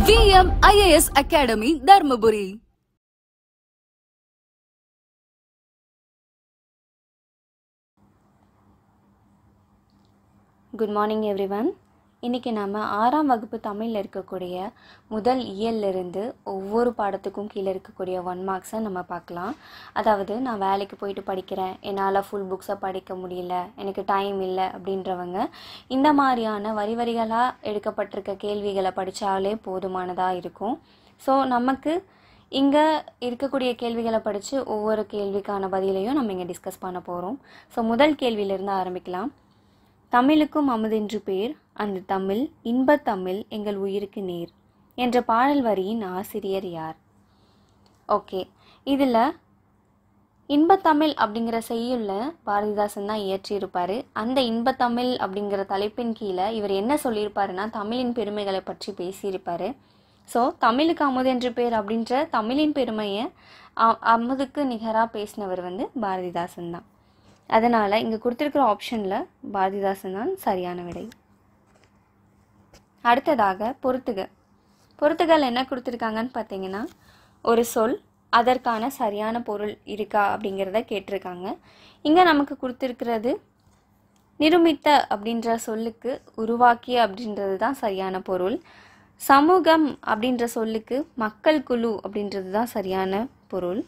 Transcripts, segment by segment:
VM IAS Academy, Dharmaburi. Good morning everyone. இன்றைக்கி நம்ம 6ஆம் வகுப்பு தமிழில் இருக்கக்கூடிய முதல் இயல்லிருந்து ஒவ்வொரு பாடத்துக்கும் கீழே இருக்கக்கூடிய 1 மார்க்ஸை நம்ம பார்க்கலாம். அதாவது நான் வேலைக்கு போயிட்டு படிக்கிறேன், என்னால் ஃபுல் புக்ஸை படிக்க முடியல, எனக்கு டைம் இல்லை அப்படின்றவங்க இந்த மாதிரியான வரி வரிகளாக எடுக்கப்பட்டிருக்க கேள்விகளை படித்தாலே போதுமானதாக இருக்கும். ஸோ நமக்கு இங்கே இருக்கக்கூடிய கேள்விகளை படித்து ஒவ்வொரு கேள்விக்கான பதிலையும் நம்ம இங்கே டிஸ்கஸ் பண்ண போகிறோம். ஸோ முதல் கேள்வியிலிருந்து ஆரம்பிக்கலாம். தமிழுக்கும் அமுதென்று பேர், அந்த தமிழ் இன்பத்தமிழ் எங்கள் உயிருக்கு நேர் என்ற பாடல் வரியின் ஆசிரியர் யார்? ஓகே, இதில் இன்பத்தமிழ் அப்படிங்கிற செய்யுள்ள பாரதிதாசன் தான் இயற்றியிருப்பார். அந்த இன்பத்தமிழ் அப்படிங்கிற தலைப்பின் கீழே இவர் என்ன சொல்லியிருப்பாருன்னா தமிழின் பெருமைகளை பற்றி பேசியிருப்பார். ஸோ தமிழுக்கு அமுதென்று பேர் அப்படின்ற தமிழின் பெருமையை அமுதுக்கு நிகராக பேசினவர் பாரதிதாசன் தான். அதனால் இங்கே கொடுத்துருக்கிற ஆப்ஷனில் பாரதிதாசன் தான் சரியான விடை. அடுத்ததாக பொறுத்துகள் என்ன கொடுத்துருக்காங்கன்னு பார்த்தீங்கன்னா, ஒரு சொல் அதற்கான சரியான பொருள் இருக்கா அப்படிங்கிறத கேட்டிருக்காங்க. இங்கே நமக்கு கொடுத்துருக்கிறது நிருமித்த அப்படின்ற சொல்லுக்கு உருவாக்கிய அப்படின்றது தான் சரியான பொருள். சமூகம் அப்படின்ற சொல்லுக்கு மக்கள் குழு அப்படின்றது தான் சரியான பொருள்.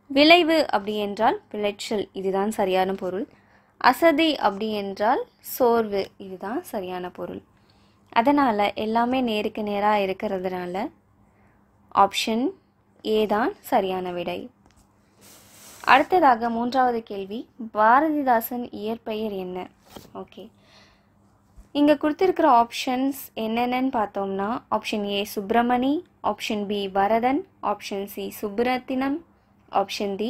விளைவு அப்படி என்றால் விளைச்சல், இதுதான் சரியான பொருள். அசதி அப்படி என்றால் சோர்வு, இதுதான் சரியான பொருள். அதனால் எல்லாமே நேருக்கு நேராக இருக்கிறதுனால ஆப்ஷன் ஏ தான் சரியான விடை. அடுத்ததாக 3வது கேள்வி, பாரதிதாசன் இயற்பெயர் என்ன? ஓகே, இங்கே கொடுத்துருக்கிற ஆப்ஷன்ஸ் என்னென்னு பார்த்தோம்னா, option A Subramani, option B Varadhan, option C Subburathinam, option D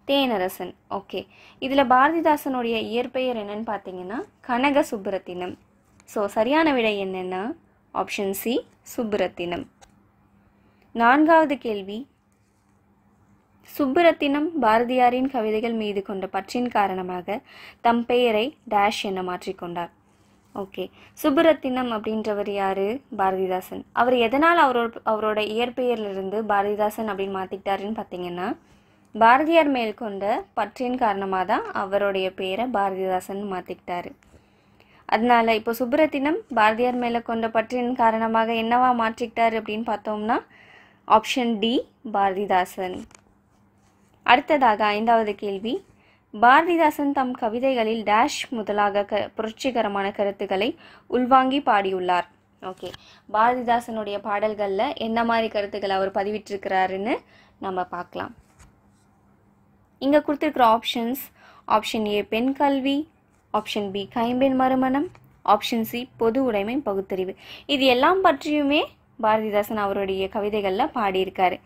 Thenarasan. Okay, இதில் பாரதிதாசனுடைய இயற்பெயர் என்னன்னு பார்த்தீங்கன்னா கனக சுப்புரத்தினம். ஸோ சரியான விடை என்னென்னா ஆப்ஷன் சி சுப்புரத்தினம். 4வது கேள்வி, சுப்புரத்தினம் பாரதியாரின் கவிதைகள் மீது கொண்ட பற்றின் காரணமாக தம் பெயரை டேஷ் என மாற்றிக்கொண்டார். ஓகே, சுப்புரத்தினம் அப்படின்றவர் யார்? பாரதிதாசன். அவர் எதனால் அவரோட இயற்பெயர்லேருந்து பாரதிதாசன் அப்படின்னு மாற்றிக்கிட்டாருன்னு பார்த்தீங்கன்னா, பாரதியார் மேல் கொண்ட பற்றின் காரணமாக தான் அவருடைய பேரை பாரதிதாசன் மாற்றிக்கிட்டாரு. அதனால் இப்போ சுப்புரத்தினம் பாரதியார் மேலே கொண்ட பற்றின் காரணமாக என்னவா மாற்றிக்கிட்டாரு அப்படின்னு பார்த்தோம்னா ஆப்ஷன் டி பாரதிதாசன். அடுத்ததாக 5வது கேள்வி, பாரதிதாசன் தம் கவிதைகளில் டேஷ் முதலாக புரட்சிகரமான கருத்துக்களை உள்வாங்கி பாடியுள்ளார். ஓகே, பாரதிதாசனுடைய பாடல்களில் என்ன மாதிரி கருத்துக்களை அவர் பதிவிட்டிருக்கிறாருன்னு நம்ம பார்க்கலாம். இங்கே கொடுத்துருக்கிற ஆப்ஷன்ஸ், ஆப்ஷன் ஏ பெண் கல்வி, ஆப்ஷன் பி கைம்பெண் மறுமணம், ஆப்ஷன் சி பொது உடைமை பகுத்தறிவு. இது எல்லாம் பற்றியுமே பாரதிதாசன் அவருடைய கவிதைகளில் பாடியிருக்காரு.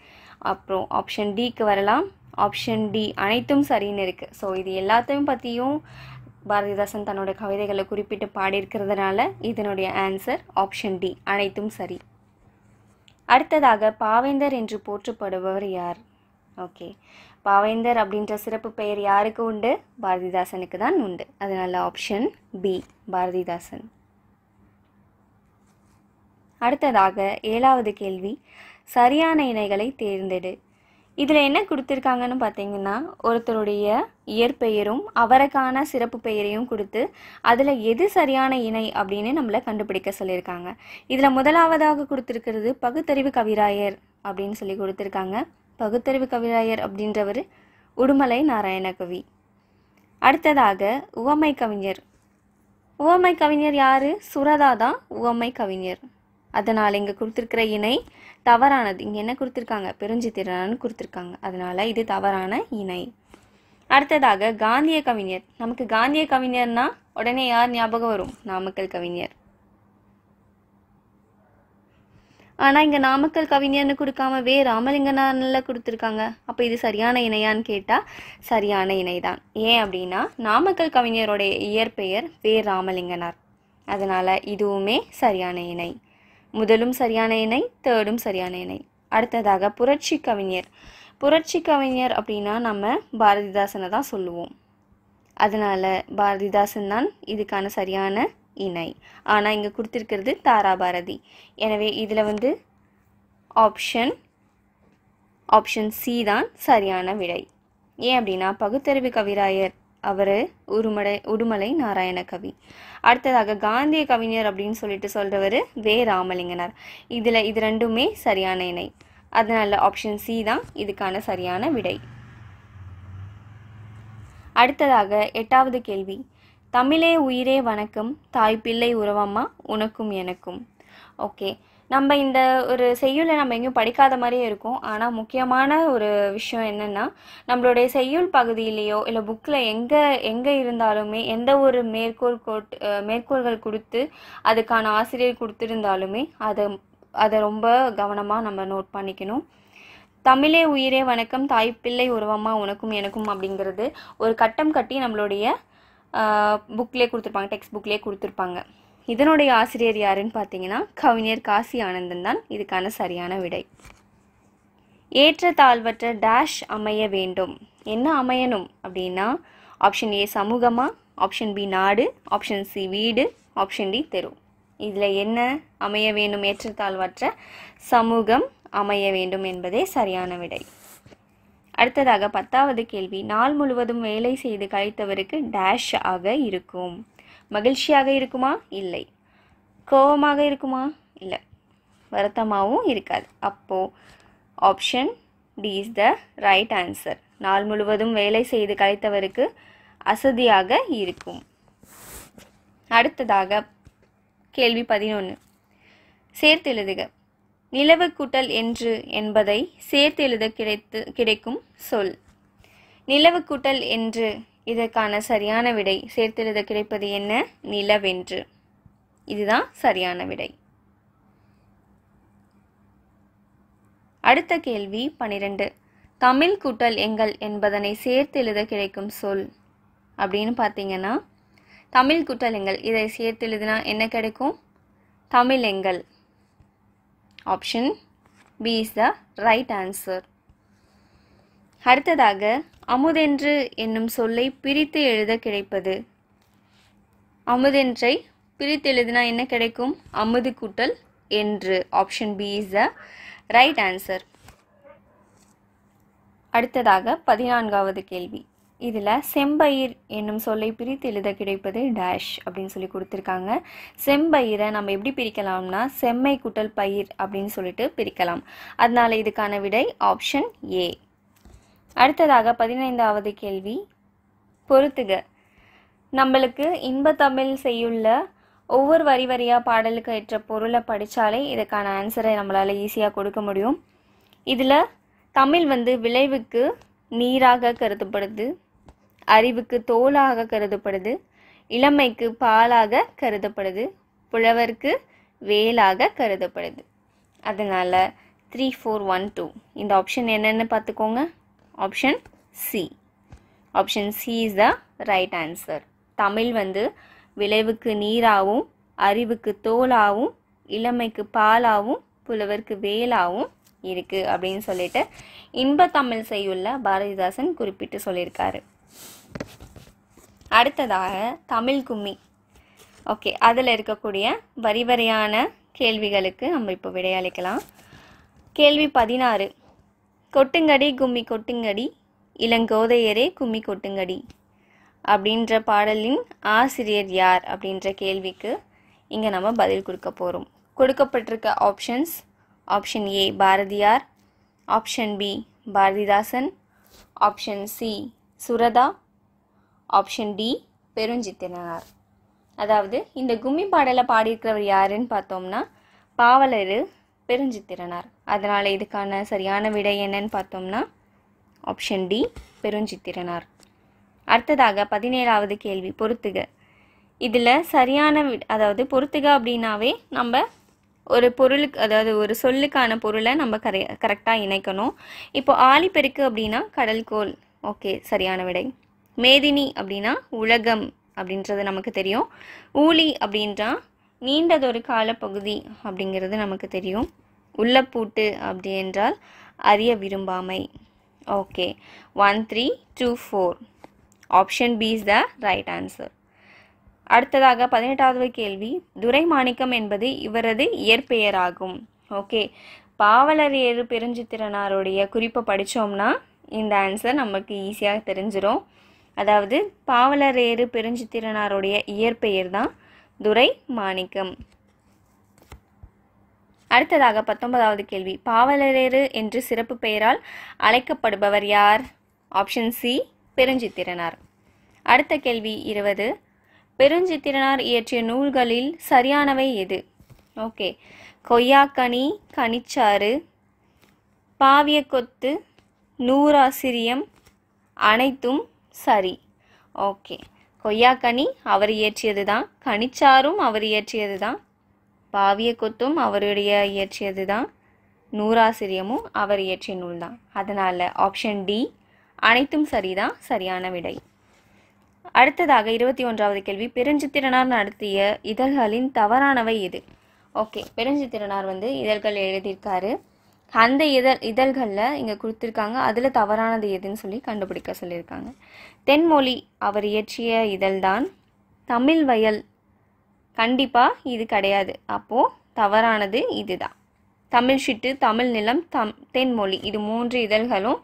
அப்புறம் ஆப்ஷன் டிக்கு வரலாம். ஆப்ஷன் டி அனைத்தும் சரின்னு இருக்குது. ஸோ இது எல்லாத்தையும் பற்றியும் பாரதிதாசன் தன்னோட கவிதைகளை குறிப்பிட்டு பாடியிருக்கிறதுனால இதனுடைய ஆன்சர் ஆப்ஷன் டி அனைத்தும் சரி. அடுத்ததாக பாவேந்தர் என்று போற்றப்படுபவர் யார்? ஓகே, பாவேந்தர் அப்படின்ற சிறப்பு பெயர் யாருக்கு உண்டு? பாரதிதாசனுக்கு தான் உண்டு. அதனால ஆப்ஷன் பி பாரதிதாசன். அடுத்ததாக 7வது கேள்வி, சரியான இணைகளை தேர்ந்தெடு. இதில் என்ன கொடுத்துருக்காங்கன்னு பார்த்தீங்கன்னா, ஒருத்தருடைய இயற்பெயரும் அவருக்கான சிறப்பு பெயரையும் கொடுத்து அதில் எது சரியான இணை அப்படின்னு நம்மளை கண்டுபிடிக்க சொல்லியிருக்காங்க. இதில் முதலாவதாக கொடுத்துருக்கிறது பகுத்தறிவு கவிராயர் அப்படின்னு சொல்லி கொடுத்துருக்காங்க. பகுத்தறிவு கவிராயர் அப்படின்றவர் உடுமலை நாராயணகவி. அடுத்ததாக உவமை கவிஞர். உவமை கவிஞர் யார்? சுரதா தான் உவமை கவிஞர். அதனால் இங்கே கொடுத்துருக்கிற இணை தவறானது. இங்கே என்ன கொடுத்துருக்காங்க? பெருஞ்சித்திரன்னு கொடுத்துருக்காங்க. அதனால் இது தவறான இணை. அடுத்ததாக காந்திய கவிஞர். நமக்கு காந்திய கவிஞர்னா உடனே யார் ஞாபகம் வரும்? நாமக்கல் கவிஞர். ஆனால் இங்கே நாமக்கல் கவிஞர்னு கொடுக்காம வே ராமலிங்கனாரில் கொடுத்துருக்காங்க. அப்போ இது சரியான இணையான்னு கேட்டால் சரியான இணை தான். ஏன் அப்படின்னா நாமக்கல் கவிஞருடைய இயற்பெயர் வே ராமலிங்கனார். அதனால் இதுவுமே சரியான இணை. முதலும் சரியான இணை, தேர்டும் சரியான இணை. அடுத்ததாக புரட்சி கவிஞர். புரட்சி கவிஞர் அப்படின்னா நம்ம பாரதிதாசனை தான் சொல்லுவோம். அதனால் பாரதிதாசன் தான் இதுக்கான சரியான இணை. ஆனால் இங்கே கொடுத்துருக்கிறது தாராபாரதி. எனவே இதில் வந்து ஆப்ஷன் சி தான் சரியான விடை. ஏன் அப்படின்னா பகுத்தறிவு கவிராயர் அவர் உடுமலை நாராயண கவி. அடுத்ததாக காந்திய கவிஞர் அப்படின்னு சொல்லிட்டு சொல்கிறவர் வே ராமலிங்கனார். இது ரெண்டுமே சரியான இணை. அதனால் ஆப்ஷன் சி தான் இதுக்கான சரியான விடை. அடுத்ததாக 8வது கேள்வி. தமிழே உயிரே வணக்கம், தாய் பிள்ளை உறவம்மா உனக்கும் எனக்கும். ஓகே, நம்ம இந்த ஒரு செய்யுளை நம்ம எங்கேயும் படிக்காத மாதிரியே இருக்கும். ஆனால் முக்கியமான ஒரு விஷயம் என்னென்னா, நம்மளுடைய செய்யுள் பகுதியிலேயோ இல்லை புக்கில் எங்கே இருந்தாலுமே எந்த ஒரு மேற்கோள்கள் கொடுத்து அதுக்கான ஆசிரியர் கொடுத்துருந்தாலுமே அதை ரொம்ப கவனமாக நம்ம நோட் பண்ணிக்கணும். தமிழே உயிரே வணக்கம், தாய் பிள்ளை உறவம்மா உனக்கும் எனக்கும் அப்படிங்கிறது ஒரு கட்டம் கட்டி நம்மளுடைய புக்லேயே கொடுத்துருப்பாங்க, டெக்ஸ்ட் புக்லேயே கொடுத்துருப்பாங்க. இதனுடைய ஆசிரியர் யாருன்னு பார்த்தீங்கன்னா கவிஞர் காசி ஆனந்தன் தான் இதுக்கான சரியான விடை. ஏற்ற தாழ்வற்ற டேஷ் அமைய வேண்டும். என்ன அமையணும் அப்படின்னா ஆப்ஷன் ஏ சமூகமா, ஆப்ஷன் பி நாடு, ஆப்ஷன் சி வீடு, ஆப்ஷன் டி தெரு. இதில் என்ன அமைய வேண்டும்? ஏற்றத்தாழ்வற்ற சமூகம் அமைய வேண்டும் என்பதே சரியான விடை. அடுத்ததாக 10வது கேள்வி. நாள் முழுவதும் வேலை செய்து கழித்தவருக்கு டேஷ் ஆக இருக்கும். மகிழ்ச்சியாக இருக்குமா? இல்லை. கோபமாக இருக்குமா? இல்லை. வருத்தமாகவும் இருக்காது. அப்போது option D is the right answer. நாள் முழுவதும் வேலை செய்து கழித்தவருக்கு அசதியாக இருக்கும். அடுத்ததாக கேள்வி 11. சேர்த்தெழுதுக. நிலவு கூட்டல் என்று என்பதை சேர்த்தெழுத கிடைக்கும் சொல். நிலவு கூட்டல் என்று, இதற்கான சரியான விடை சேர்த்தெழுத கிடைப்பது என்ன? நிலவென்று. இதுதான் சரியான விடை. அடுத்த கேள்வி 12. தமிழ் கூட்டல் எங்கள் என்பதனை சேர்த்தெழுத கிடைக்கும் சொல் அப்படின்னு பார்த்தீங்கன்னா தமிழ் கூட்டல் எங்கள், இதை சேர்த்தெழுதுனா என்ன கிடைக்கும்? தமிழ் எங்கள். Option B is the right answer. அடுத்ததாக அமுதென்று என்னும் சொல்லை பிரித்து எழுத கிடைப்பது. அமுதென்றை பிரித்து எழுதினா என்ன கிடைக்கும்? அமுது கூட்டல் என்று. Option B is the right answer. அடுத்ததாக 14வது கேள்வி. இதில் செம்பயிர் என்னும் சொல்லை பிரித்து எழுத கிடைப்பது டேஷ் அப்படின்னு சொல்லி கொடுத்துருக்காங்க. செம்பயிரை நம்ம எப்படி பிரிக்கலாம்னா செம்மை கூட்டல் பயிர் அப்படின்னு சொல்லிட்டு பிரிக்கலாம். அதனால இதுக்கான விடை ஆப்ஷன் ஏ. அடுத்ததாக 15வது கேள்வி. பொறுத்துக. நம்மளுக்கு இன்பத்தமிழ் செய்யுள்ள ஒவ்வொரு வரி வரியாக பாடலுக்கு ஏற்ற பொருளை படித்தாலே இதுக்கான ஆன்சரை நம்மளால் ஈஸியாக கொடுக்க முடியும். இதில் தமிழ் வந்து விளைவுக்கு நீராக கருதப்படுது, அறிவுக்கு தோலாக கருதப்படுது, இளமைக்கு பாலாக கருதப்படுது, புலவருக்கு வேலாக கருதப்படுது. அதனால் 3, 4, 1, 2 இந்த ஆப்ஷன் என்னென்னு பார்த்துக்கோங்க. Option C. Option C is the right answer. Tamil வந்து விளைவுக்கு நீராகவும், அறிவுக்கு தோலாகவும், இளமைக்கு பாலாகவும், புலவருக்கு வேலாகவும் இருக்குது அப்படின்னு சொல்லிட்டு இன்பத்தமிழ் செய்யுள்ள பாரதிதாசன் குறிப்பிட்டு சொல்லியிருக்காரு. அடுத்ததாக தமிழ் கும்மி. ஓகே, அதில் இருக்கக்கூடிய வரி வரியான கேள்விகளுக்கு நம்ம இப்போ விடையளிக்கலாம். கேள்வி 16. கொட்டுங்கடி கும்மி கொட்டுங்கடி இளங்கோதையரே கும்மி கொட்டுங்கடி அப்படின்ற பாடலின் ஆசிரியர் யார் அப்படின்ற கேள்விக்கு இங்கே நம்ம பதில் கொடுக்க போகிறோம். கொடுக்கப்பட்டிருக்க options: option A Bharathiyar, option B Bharathidasan, option C Suratha, option D Perunchithiranar. அதாவது இந்த கும்மி பாடலை பாடியிருக்கிறவர் யாருன்னு பார்த்தோம்னா பாவலர் பெருஞ்சித்திரனார். அதனால் இதுக்கான சரியான விடை என்னன்னு பார்த்தோம்னா ஆப்ஷன் டி பெருஞ்சித்திரனார். அடுத்ததாக 17வது கேள்வி. பொறுத்துக. இதில் சரியான அதாவது பொறுத்துக அப்படின்னாவே நம்ம ஒரு பொருளுக்கு, அதாவது ஒரு சொல்லுக்கான பொருளை நம்ம கரெக்டாக இணைக்கணும். இப்போ ஆழிப்பெருக்கு அப்படின்னா கடல்கோள். ஓகே, சரியான விடை. மேதினி அப்படின்னா உலகம் அப்படின்றது நமக்கு தெரியும். ஊழி அப்படின்றா நீண்டதொரு காலப்பகுதி அப்படிங்கிறது நமக்கு தெரியும். உள்ளப்பூட்டு அப்படி என்றால் அறிய விரும்பாமை. Okay, 1, 3, 2, 4 option B is the right answer. அடுத்ததாக 18வது கேள்வி, துரைமாணிக்கம் என்பது இவரது இயற்பெயராகும். ஓகே, பாவலரேறு பெருஞ்சித்திரனாருடைய குறிப்பை படித்தோம்னா இந்த ஆன்சர் நமக்கு ஈஸியாக தெரிஞ்சிடும். அதாவது பாவலரேறு பெருஞ்சித்திரனாருடைய இயற்பெயர் தான் துரைமாணிக்கம். அடுத்ததாக 19வது கேள்வி, பாவலரேறு என்று சிறப்பு பெயரால் அழைக்கப்படுபவர் யார்? Option C, Perunchithiranar. அடுத்த கேள்வி 20, பெருஞ்சித்திரனார் இயற்றிய நூல்களில் சரியானவை எது? ஓகே, கொய்யாக்கனி, கனிச்சாறு, பாவியக்கொத்து, நூறாசிரியம் அனைத்தும் சரி. ஓகே, கொய்யாக்கனி அவர் இயற்றியது தான், கனிச்சாரும் அவர் இயற்றியது தான், பாவியக்கொத்தும் அவருடைய இயற்றியது தான், நூறாசிரியமும் அவர் இயற்றிய நூல் தான். அதனால் ஆப்ஷன் டி அனைத்தும் சரிதான் சரியான விடை. அடுத்ததாக 21வது கேள்வி, பெருஞ்சித்திரனார் நடத்திய இதழ்களின் தவறானவை எது? ஓகே, பெருஞ்சித்திரனார் இதழ்கள் எழுதியிருக்காரு. அந்த இதழ்களில் இங்கே கொடுத்துருக்காங்க, அதில் தவறானது எதுன்னு சொல்லி கண்டுபிடிக்க சொல்லியிருக்காங்க. தென்மொழி அவர் இயற்றிய இதழ்தான். தமிழ் வயல் கண்டிப்பாக இது கிடையாது, அப்போது தவறானது இதுதான். தமிழ் சிட்டு, தமிழ் நிலம், தென்மொழி இது 3 இதழ்களும்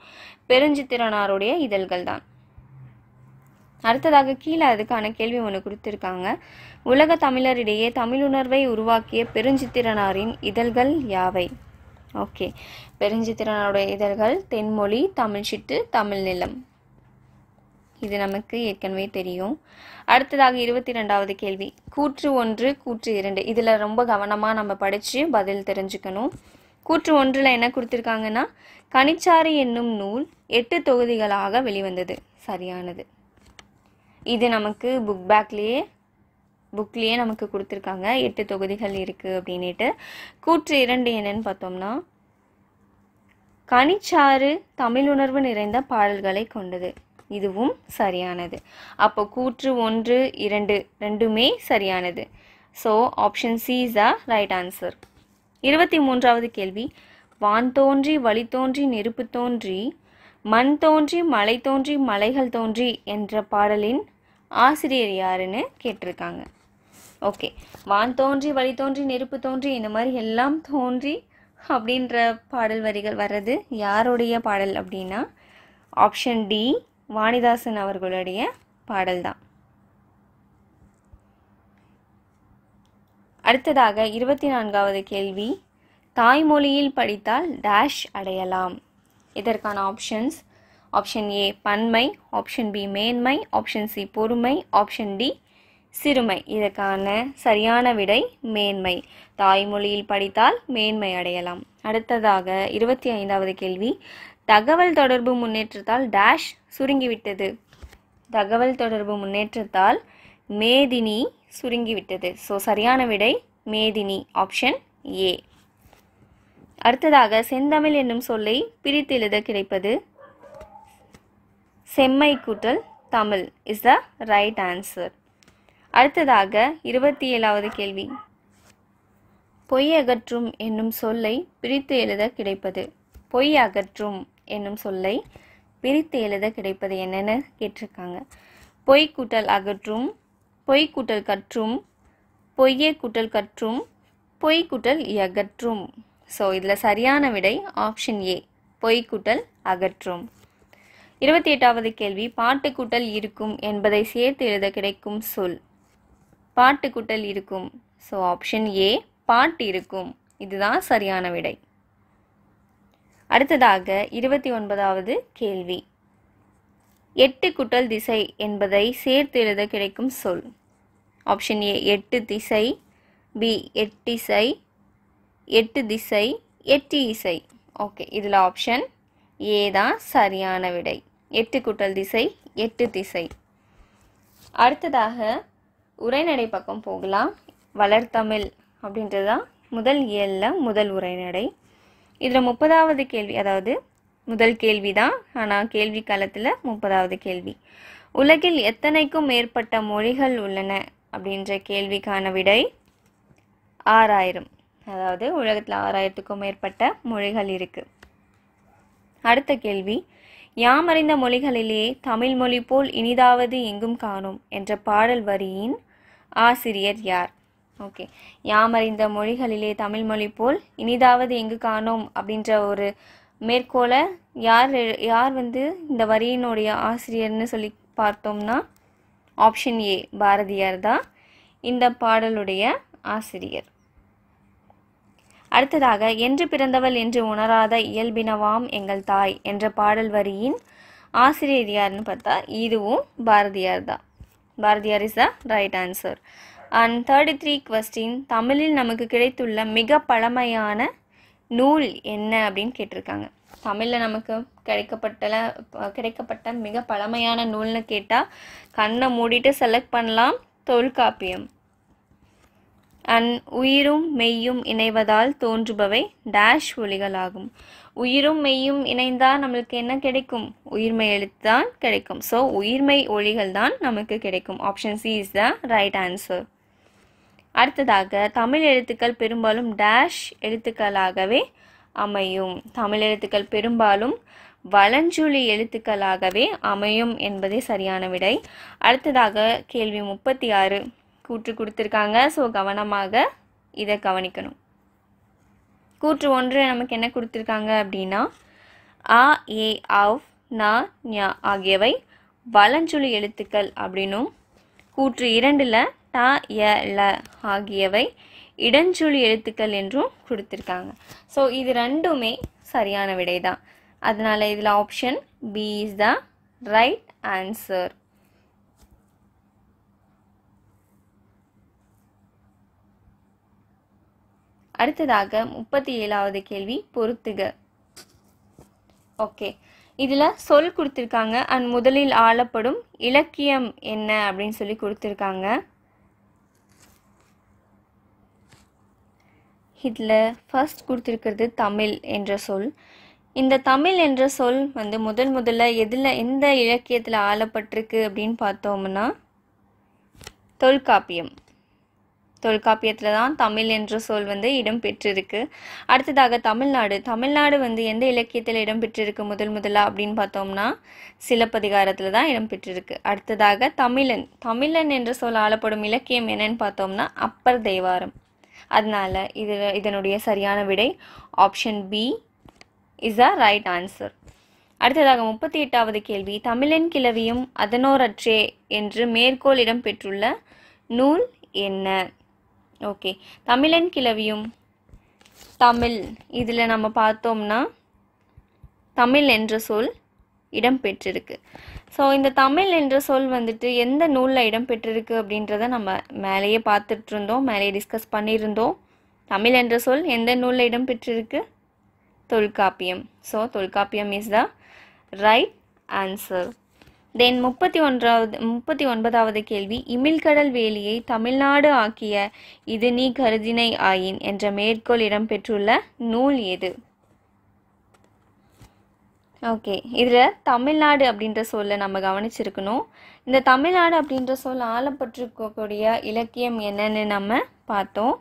பெருஞ்சித்திரனாருடைய இதழ்கள் தான். அடுத்ததாக கீழே அதுக்கான கேள்வி ஒன்று கொடுத்துருக்காங்க. உலக தமிழரிடையே தமிழுணர்வை உருவாக்கிய பெருஞ்சித்திரனாரின் இதழ்கள் யாவை? ஓகே, பெருஞ்சித்திரனாருடைய இதழ்கள் தென்மொழி, தமிழ் சிட்டு, தமிழ் நிலம். இது நமக்கு ஏற்கனவே தெரியும். அடுத்ததாக 22வது கேள்வி, கூற்று 1, கூற்று 2 இதில் ரொம்ப கவனமாக நம்ம படித்து பதில் தெரிஞ்சுக்கணும். கூற்று 1ல் என்ன கொடுத்துருக்காங்கன்னா, கனிச்சாறு என்னும் நூல் 8 தொகுதிகளாக வெளிவந்தது. சரியானது. இது நமக்கு புக்லேயே நமக்கு கொடுத்துருக்காங்க, 8 தொகுதிகள் இருக்குது அப்படின்ட்டு. கூற்று 2 என்னன்னு பார்த்தோம்னா, கனிச்சாறு தமிழுணர்வு நிறைந்த பாடல்களை கொண்டது. இதுவும் சரியானது. அப்போ கூற்று 1, 2 ரெண்டுமே சரியானது. So option C is the right answer. 23வது கேள்வி, வான் தோன்றி வழி தோன்றி நெருப்பு தோன்றி மண் தோன்றி மலை தோன்றி மலைகள் தோன்றி என்ற பாடலின் ஆசிரியர் யாருன்னு கேட்டிருக்காங்க. ஓகே, வான் தோன்றி வழி தோன்றி நெருப்பு தோன்றி இந்த மாதிரி எல்லாம் தோன்றி அப்படின்ற பாடல் வரிகள் வர்றது யாருடைய பாடல் அப்படின்னா ஆப்ஷன் டி, வாணிதாசன் அவர்களுடைய பாடல் தான். அடுத்ததாக 24வது கேள்வி, தாய்மொழியில் படித்தால் டேஷ் அடையலாம். இதற்கான ஆப்ஷன்ஸ், ஆப்ஷன் ஏ பன்மை, ஆப்ஷன் பி மேன்மை, ஆப்ஷன் சி பொறுமை, ஆப்ஷன் டி சிறுமை. இதற்கான சரியான விடை மேன்மை. தாய்மொழியில் படித்தால் மேன்மை அடையலாம். அடுத்ததாக 25வது கேள்வி, தகவல் தொடர்பு முன்னேற்றத்தால் டேஷ் சுருங்கிவிட்டது. தகவல் தொடர்பு முன்னேற்றத்தால் மேதினி சுருங்கிவிட்டது. ஸோ சரியான விடை மேதினி, ஆப்ஷன் ஏ. அடுத்ததாக செந்தமிழ் என்னும் சொல்லை பிரித்து எழுத கிடைப்பது செம்மை கூட்டல் Tamil is the right answer. அடுத்ததாக 27வது கேள்வி, பொய் அகற்றும் என்னும் சொல்லை பிரித்து எழுத கிடைப்பது. பொய் அகற்றும் என்னும் சொல்லை பிரித்து எழுத கிடைப்பது என்னென்னு கேட்டிருக்காங்க. பொய் கூட்டல் அகற்றும், பொய் கூட்டல் கற்றும், பொய்யே கூட்டல் கற்றும், பொய் கூட்டல் அகற்றும். ஸோ இதில் சரியான விடை ஆப்ஷன் ஏ, பொய் கூட்டல் அகற்றும். 28வது கேள்வி, பாட்டு கூட்டல் இருக்கும் என்பதை சேர்த்து எழுத கிடைக்கும் சொல். பாட்டு கூட்டல் இருக்கும். ஸோ ஆப்ஷன் ஏ பாட்டு இருக்கும். இதுதான் சரியான விடை. அடுத்ததாக 29வது கேள்வி, 8 கூட்டல் திசை என்பதை சேர்த்து எழுத கிடைக்கும் சொல். ஆப்ஷன் ஏ 8 திசை, பி 8 இசை, 8 திசை, 8 இசை. ஓகே, இதில் ஆப்ஷன் ஏ தான் சரியான விடை. 8 கூட்டல் திசை, 8 திசை. அடுத்ததாக உரைநடை பக்கம் போகலாம். வளர்தமிழ் அப்படின்றது தான் முதல் இயலில் முதல் உரைநடை. இதில் 30வது கேள்வி, அதாவது முதல் கேள்வி தான், ஆனால் கேள்வி காலத்தில் 30வது கேள்வி. உலகில் எத்தனைக்கும் மேற்பட்ட மொழிகள் உள்ளன அப்படின்ற கேள்விக்கான விடை 6000. அதாவது உலகத்தில் 6000க்கும் மேற்பட்ட மொழிகள் இருக்குது. அடுத்த கேள்வி, யாமறிந்த மொழிகளிலேயே தமிழ் மொழி போல் இனிதாவது எங்கும் காணோம் என்ற பாடல் வரியின் ஆசிரியர் யார்? ஓகே, யாமறிந்த மொழிகளிலே தமிழ் மொழி போல் இனிதாவது எங்கு காணோம் அப்படின்ற ஒரு மேற்கோளை யார் வந்து இந்த வரியினுடைய ஆசிரியர்னு சொல்லி பார்த்தோம்னா ஆப்ஷன் ஏ பாரதியார் தான் இந்த பாடலுடைய ஆசிரியர். அடுத்ததாக, என்று பிறந்தவள் என்று உணராத இயல்பினவாம் எங்கள் தாய் என்ற பாடல் வரியின் ஆசிரியர் யாருன்னு பார்த்தா இதுவும் பாரதியார் தான். Bharathiyar is the right answer. And 33 question, தமிழில் நமக்கு கிடைத்துள்ள மிக பழமையான நூல் என்ன அப்படின்னு கேட்டிருக்காங்க. தமிழில் நமக்கு கிடைக்கப்பட்ட மிக பழமையான நூல்னு கேட்டால் கண்ணை மூடிட்டு செலக்ட் பண்ணலாம் தொல்காப்பியம். அண்ட் உயிரும் மெய்யும் இணைவதால் தோன்றுபவை டேஷ் ஒலிகளாகும். உயிரும் மெய்யும் இணைந்தால் நம்மளுக்கு என்ன கிடைக்கும்? உயிர்மை எழுத்து தான் கிடைக்கும். ஸோ உயிர்மை ஒலிகள் தான் நமக்கு கிடைக்கும். Option C is the right answer. அடுத்ததாக, தமிழ் எழுத்துக்கள் பெரும்பாலும் டேஷ் எழுத்துக்களாகவே அமையும். தமிழ் எழுத்துக்கள் பெரும்பாலும் வலஞ்சுழி எழுத்துக்களாகவே அமையும் என்பதே சரியான விடை. அடுத்ததாக கேள்வி 36 கூற்று கொடுத்துருக்காங்க. ஸோ கவனமாக இதை கவனிக்கணும். கூற்று 1 நமக்கு என்ன கொடுத்துருக்காங்க அப்படின்னா அ, ஏ, அவ், ந, ஞ ஆகியவை வலஞ்சுழி எழுத்துக்கள் அப்படின்னும், கூற்று 2ல் ட, ய, ல ஆகியவை இடஞ்சுழி எழுத்துக்கள் என்றும் கொடுத்துருக்காங்க. ஸோ இது ரெண்டுமே சரியான விடை தான். அதனால இதில் option B is the right answer. அடுத்ததாக 37வது கேள்வி, பொறுத்துக. ஓகே, இதில் சொல் கொடுத்துருக்காங்க அண்ட் முதலில் ஆளப்படும் இலக்கியம் என்ன அப்படின்னு சொல்லி கொடுத்துருக்காங்க. இதில் ஃபர்ஸ்ட் கொடுத்துருக்கிறது தமிழ் என்ற சொல். இந்த தமிழ் என்ற சொல் வந்து முதல்ல எந்த இலக்கியத்தில் ஆளப்பட்டிருக்கு அப்படின்னு பார்த்தோம்னா தொல்காப்பியத்தில் தான் தமிழ் என்ற சொல் வந்து இடம்பெற்றிருக்கு. அடுத்ததாக தமிழ்நாடு வந்து எந்த இலக்கியத்தில் இடம்பெற்றிருக்கு முதலாக அப்படின்னு பார்த்தோம்னா சிலப்பதிகாரத்தில் தான் இடம்பெற்றிருக்கு. அடுத்ததாக தமிழன் என்ற சொல் ஆளப்படும் இலக்கியம் என்னன்னு பார்த்தோம்னா அப்பர் தேவாரம். அதனால இதனுடைய சரியான விடை option B is a right answer. அடுத்ததாக 38வது கேள்வி, தமிழன் கிளவியும் அதனோரற்றே என்று மேற்கோள் இடம்பெற்றுள்ள நூல் என்ன? ஓகே, தமிழன் கிளவியும் தமிழ், இதில் நம்ம பார்த்தோம்னா தமிழ் என்ற சொல் இடம்பெற்றிருக்கு. ஸோ இந்த தமிழ் என்ற சொல் வந்துட்டு எந்த நூலில் இடம்பெற்றிருக்கு அப்படின்றத நம்ம மேலேயே பார்த்துட்டு இருந்தோம், மேலேயே டிஸ்கஸ் பண்ணியிருந்தோம். தமிழ் என்ற சொல் எந்த நூலில் இடம்பெற்றிருக்கு? Tolkappiyam. So Tolkappiyam is the right answer. Then 39வது கேள்வி, இமிழ்கடல் வேலியை தமிழ்நாடு ஆக்கிய இது நீ கருதினை ஆயின் என்ற மேற்கோள் இடம்பெற்றுள்ள நூல் எது? ஓகே, இதில் தமிழ்நாடு அப்படின்ற சொல்லை நம்ம கவனிச்சிருக்கணும். இந்த தமிழ்நாடு அப்படின்ற சொல் ஆளப்பட்டிருக்கக்கூடிய இலக்கியம் என்னன்னு நம்ம பார்த்தோம்.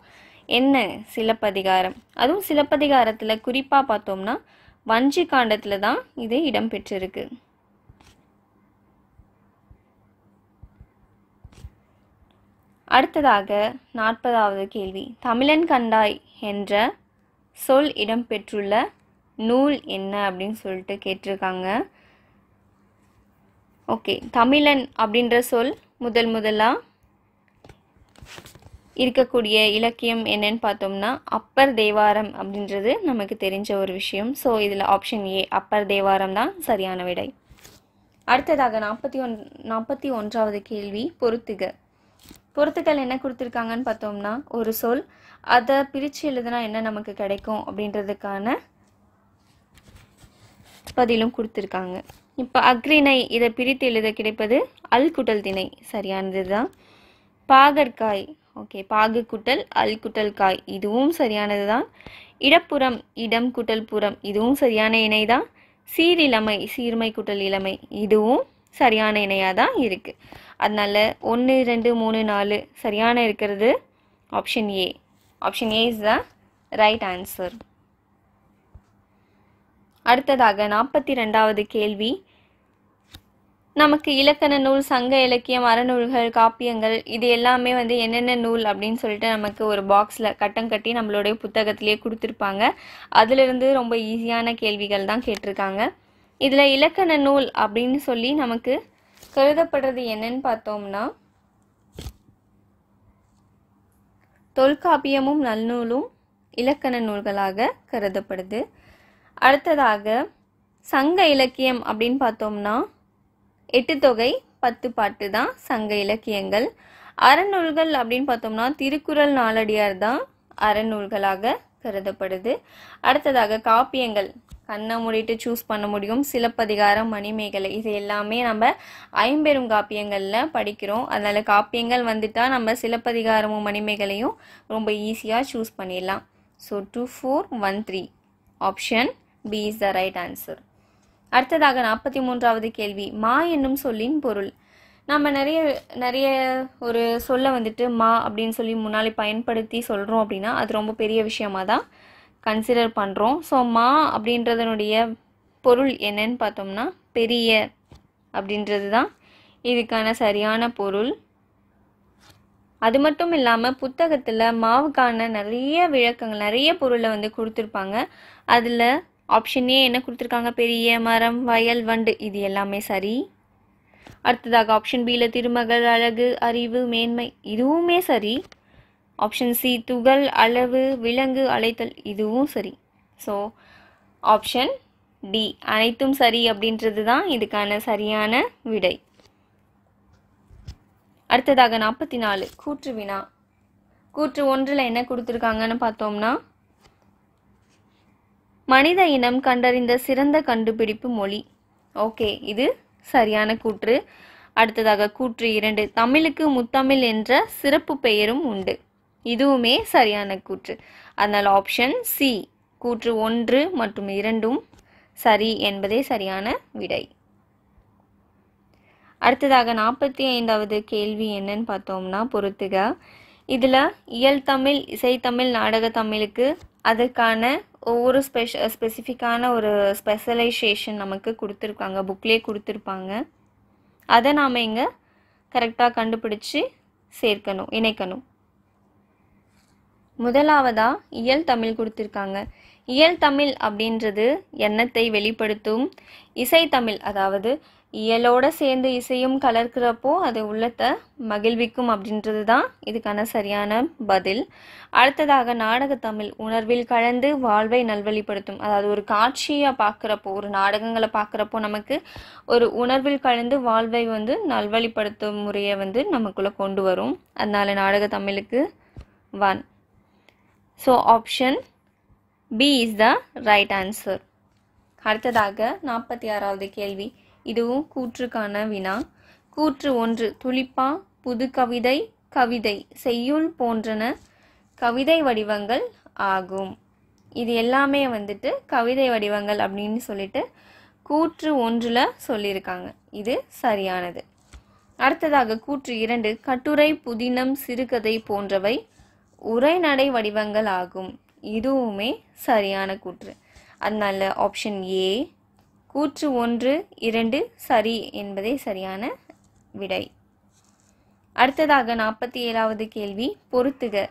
என்ன? சிலப்பதிகாரம். அதுவும் சிலப்பதிகாரத்தில் குறிப்பாக பார்த்தோம்னா வஞ்சி காண்டத்தில் தான் இது இடம்பெற்றிருக்கு. அடுத்ததாக 40வது கேள்வி, தமிழன் கண்டாய் என்ற சொல் இடம்பெற்றுள்ள நூல் என்ன அப்படின்னு சொல்லிட்டு கேட்டிருக்காங்க. ஓகே, தமிழன் அப்படின்ற சொல் முதலாக இருக்கக்கூடிய இலக்கியம் என்னன்னு பார்த்தோம்னா அப்பர் தேவாரம் அப்படின்றது நமக்கு தெரிஞ்ச ஒரு விஷயம். ஸோ இதில் ஆப்ஷன் ஏ அப்பர் தேவாரம் தான் சரியான விடை. அடுத்ததாக 41வது கேள்வி, பொறுத்துக்கள் என்ன கொடுத்துருக்காங்கன்னு பார்த்தோம்னா ஒரு சொல், அதை பிரித்து எழுதுனா என்ன நமக்கு கிடைக்கும் அப்படின்றதுக்கான பதிலும் கொடுத்துருக்காங்க. இப்போ அக்ரிணை, இதை பிரித்து எழுத கிடைப்பது அல் குட்டல் திணை, சரியானது தான். பாகற்காய், ஓகே, பாகு குட்டல் அல் குட்டல் காய், இதுவும் சரியானது தான். இடப்புறம், இடம் குட்டல் புறம், இதுவும் சரியான இணை தான். சீரிழமை, சீர்மை குட்டல் இளமை, இதுவும் சரியான இணையாக தான் இருக்குது. அதனால 1, 2, 3, 4 சரியான இருக்கிறது option A. Option A is the right answer. அடுத்ததாக 42வது கேள்வி, நமக்கு இலக்கண நூல், சங்க இலக்கியம், அறநூல்கள், காப்பியங்கள் இது எல்லாமே வந்து என்னென்ன நூல் அப்படின்னு சொல்லிட்டு நமக்கு ஒரு பாக்ஸில் கட்டம் கட்டி நம்மளுடைய புத்தகத்திலேயே கொடுத்துருப்பாங்க. அதிலிருந்து ரொம்ப ஈஸியான கேள்விகள் தான் கேட்டிருக்காங்க. இதில் இலக்கண நூல் அப்படின்னு சொல்லி நமக்கு கருதப்படுறது என்னன்னு பார்த்தோம்னா தொல்காப்பியமும் நல்நூலும் இலக்கண நூல்களாக கருதப்படுது. அடுத்ததாக சங்க இலக்கியம் அப்படின்னு பார்த்தோம்னா 8 தொகை 10 பாட்டு தான் சங்க இலக்கியங்கள். அறநூல்கள் அப்படின்னு பார்த்தோம்னா திருக்குறள், நாலடியார் தான் அறநூல்களாக கருதப்படுது. அடுத்ததாக காப்பியங்கள் கண்ணை மூடிட்டு சூஸ் பண்ண முடியும். சிலப்பதிகாரம், மணிமேகலை இது எல்லாமே நம்ம ஐம்பெரும் காப்பியங்களில் படிக்கிறோம். அதனால் காப்பியங்கள் வந்துட்டால் நம்ம சிலப்பதிகாரமும் மணிமேகலையும் ரொம்ப ஈஸியாக சூஸ் பண்ணிடலாம். So 2, 4, 1, 3 option B is the right answer. அடுத்ததாக 43வது கேள்வி, மா என்னும் சொல்லின் பொருள். நம்ம நிறைய ஒரு சொல்ல வந்துட்டு மா அப்படின்னு சொல்லி முன்னாடி பயன்படுத்தி சொல்கிறோம் அப்படின்னா அது ரொம்ப பெரிய விஷயமாக தான் கன்சிடர் பண்ணுறோம். ஸோ மா அப்படின்றதனுடைய பொருள் என்னன்னு பார்த்தோம்னா பெரிய அப்படின்றது தான் இதுக்கான சரியான பொருள். அது மட்டும் இல்லாமல் புத்தகத்தில் மாவுக்கான நிறைய விளக்கங்கள், நிறைய பொருளை வந்து கொடுத்துருப்பாங்க. அதில் ஆப்ஷன் ஏ என்ன கொடுத்துருக்காங்க, பெரிய, மரம், வயல், வண்டு இது எல்லாமே சரி. அடுத்ததாக ஆப்ஷன் பியில் திருமகள், அழகு, அறிவு, மேன்மை இதுவுமே சரி. ஆப்ஷன் சி துகள், அளவு, விலங்கு, அழைத்தல் இதுவும் சரி. ஸோ ஆப்ஷன் டி அனைத்தும் சரி அப்படின்றது தான் இதுக்கான சரியான விடை. அடுத்ததாக 44 கூற்று வினா. கூற்று 1ல் என்ன கொடுத்துருக்காங்கன்னு பார்த்தோம்னா மனித இனம் கண்டறிந்த சிறந்த கண்டுபிடிப்பு மொழி. ஓகே, இது சரியான கூற்று. அடுத்ததாக கூற்று 2 தமிழுக்கு முத்தமிழ் என்ற சிறப்பு பெயரும் உண்டு. இதுவுமே சரியான கூற்று. அதனால் ஆப்ஷன் சி கூற்று 1 மற்றும் 2 சரி என்பதே சரியான விடை. அடுத்ததாக 45வது கேள்வி என்னன்னு பார்த்தோம்னா பொறுத்துக. இதில் இயல் தமிழ், இசைத்தமிழ், நாடகத்தமிழுக்கு அதற்கான ஒவ்வொரு ஸ்பெசிஃபிக்கான ஒரு ஸ்பெஷலைசேஷன் நமக்கு கொடுத்துருக்காங்க, புக்லேயே கொடுத்துருப்பாங்க. அதை நாம் இங்கே கரெக்டாக கண்டுபிடிச்சு சேர்க்கணும், இணைக்கணும். முதலாவதா இயல் தமிழ் கொடுத்துருக்காங்க. இயல் தமிழ் அப்படின்றது எண்ணத்தை வெளிப்படுத்தும். இசைத்தமிழ் அதாவது இயலோட சேர்ந்து இசையும் கலர்க்கிறப்போ அது உள்ளத்தை மகிழ்விக்கும் அப்படின்றது தான் இதுக்கான சரியான பதில். அடுத்ததாக நாடகத்தமிழ் உணர்வில் கலந்து வாழ்வை நல்வழிப்படுத்தும். அதாவது ஒரு காட்சியை பார்க்குறப்போ, ஒரு நாடகங்களை பார்க்குறப்போ நமக்கு ஒரு உணர்வில் கலந்து வாழ்வை வந்து நல்வழிப்படுத்தும் முறையை வந்து நமக்குள்ளே கொண்டு வரும். அதனால நாடகத்தமிழுக்கு 1. So option B is the right answer. அடுத்ததாக 46வது கேள்வி, இதுவும் கூற்றுக்கான வினா. கூற்று 1 துளிப்பா, புது கவிதை, கவிதை, செய்யுள் போன்றன கவிதை வடிவங்கள் ஆகும். இது எல்லாமே வந்துட்டு கவிதை வடிவங்கள் அப்படின்னு சொல்லிட்டு கூற்று 1ல் சொல்லியிருக்காங்க. இது சரியானது. அடுத்ததாக கூற்று 2 கட்டுரை, புதினம், சிறுகதை போன்றவை உரைநடை வடிவங்கள் ஆகும். இதுவுமே சரியான கூற்று. அதனால ஆப்ஷன் ஏ கூற்று 1, 2 சரி என்பதே சரியான விடை. அடுத்ததாக 47வது கேள்வி பொறுத்துக.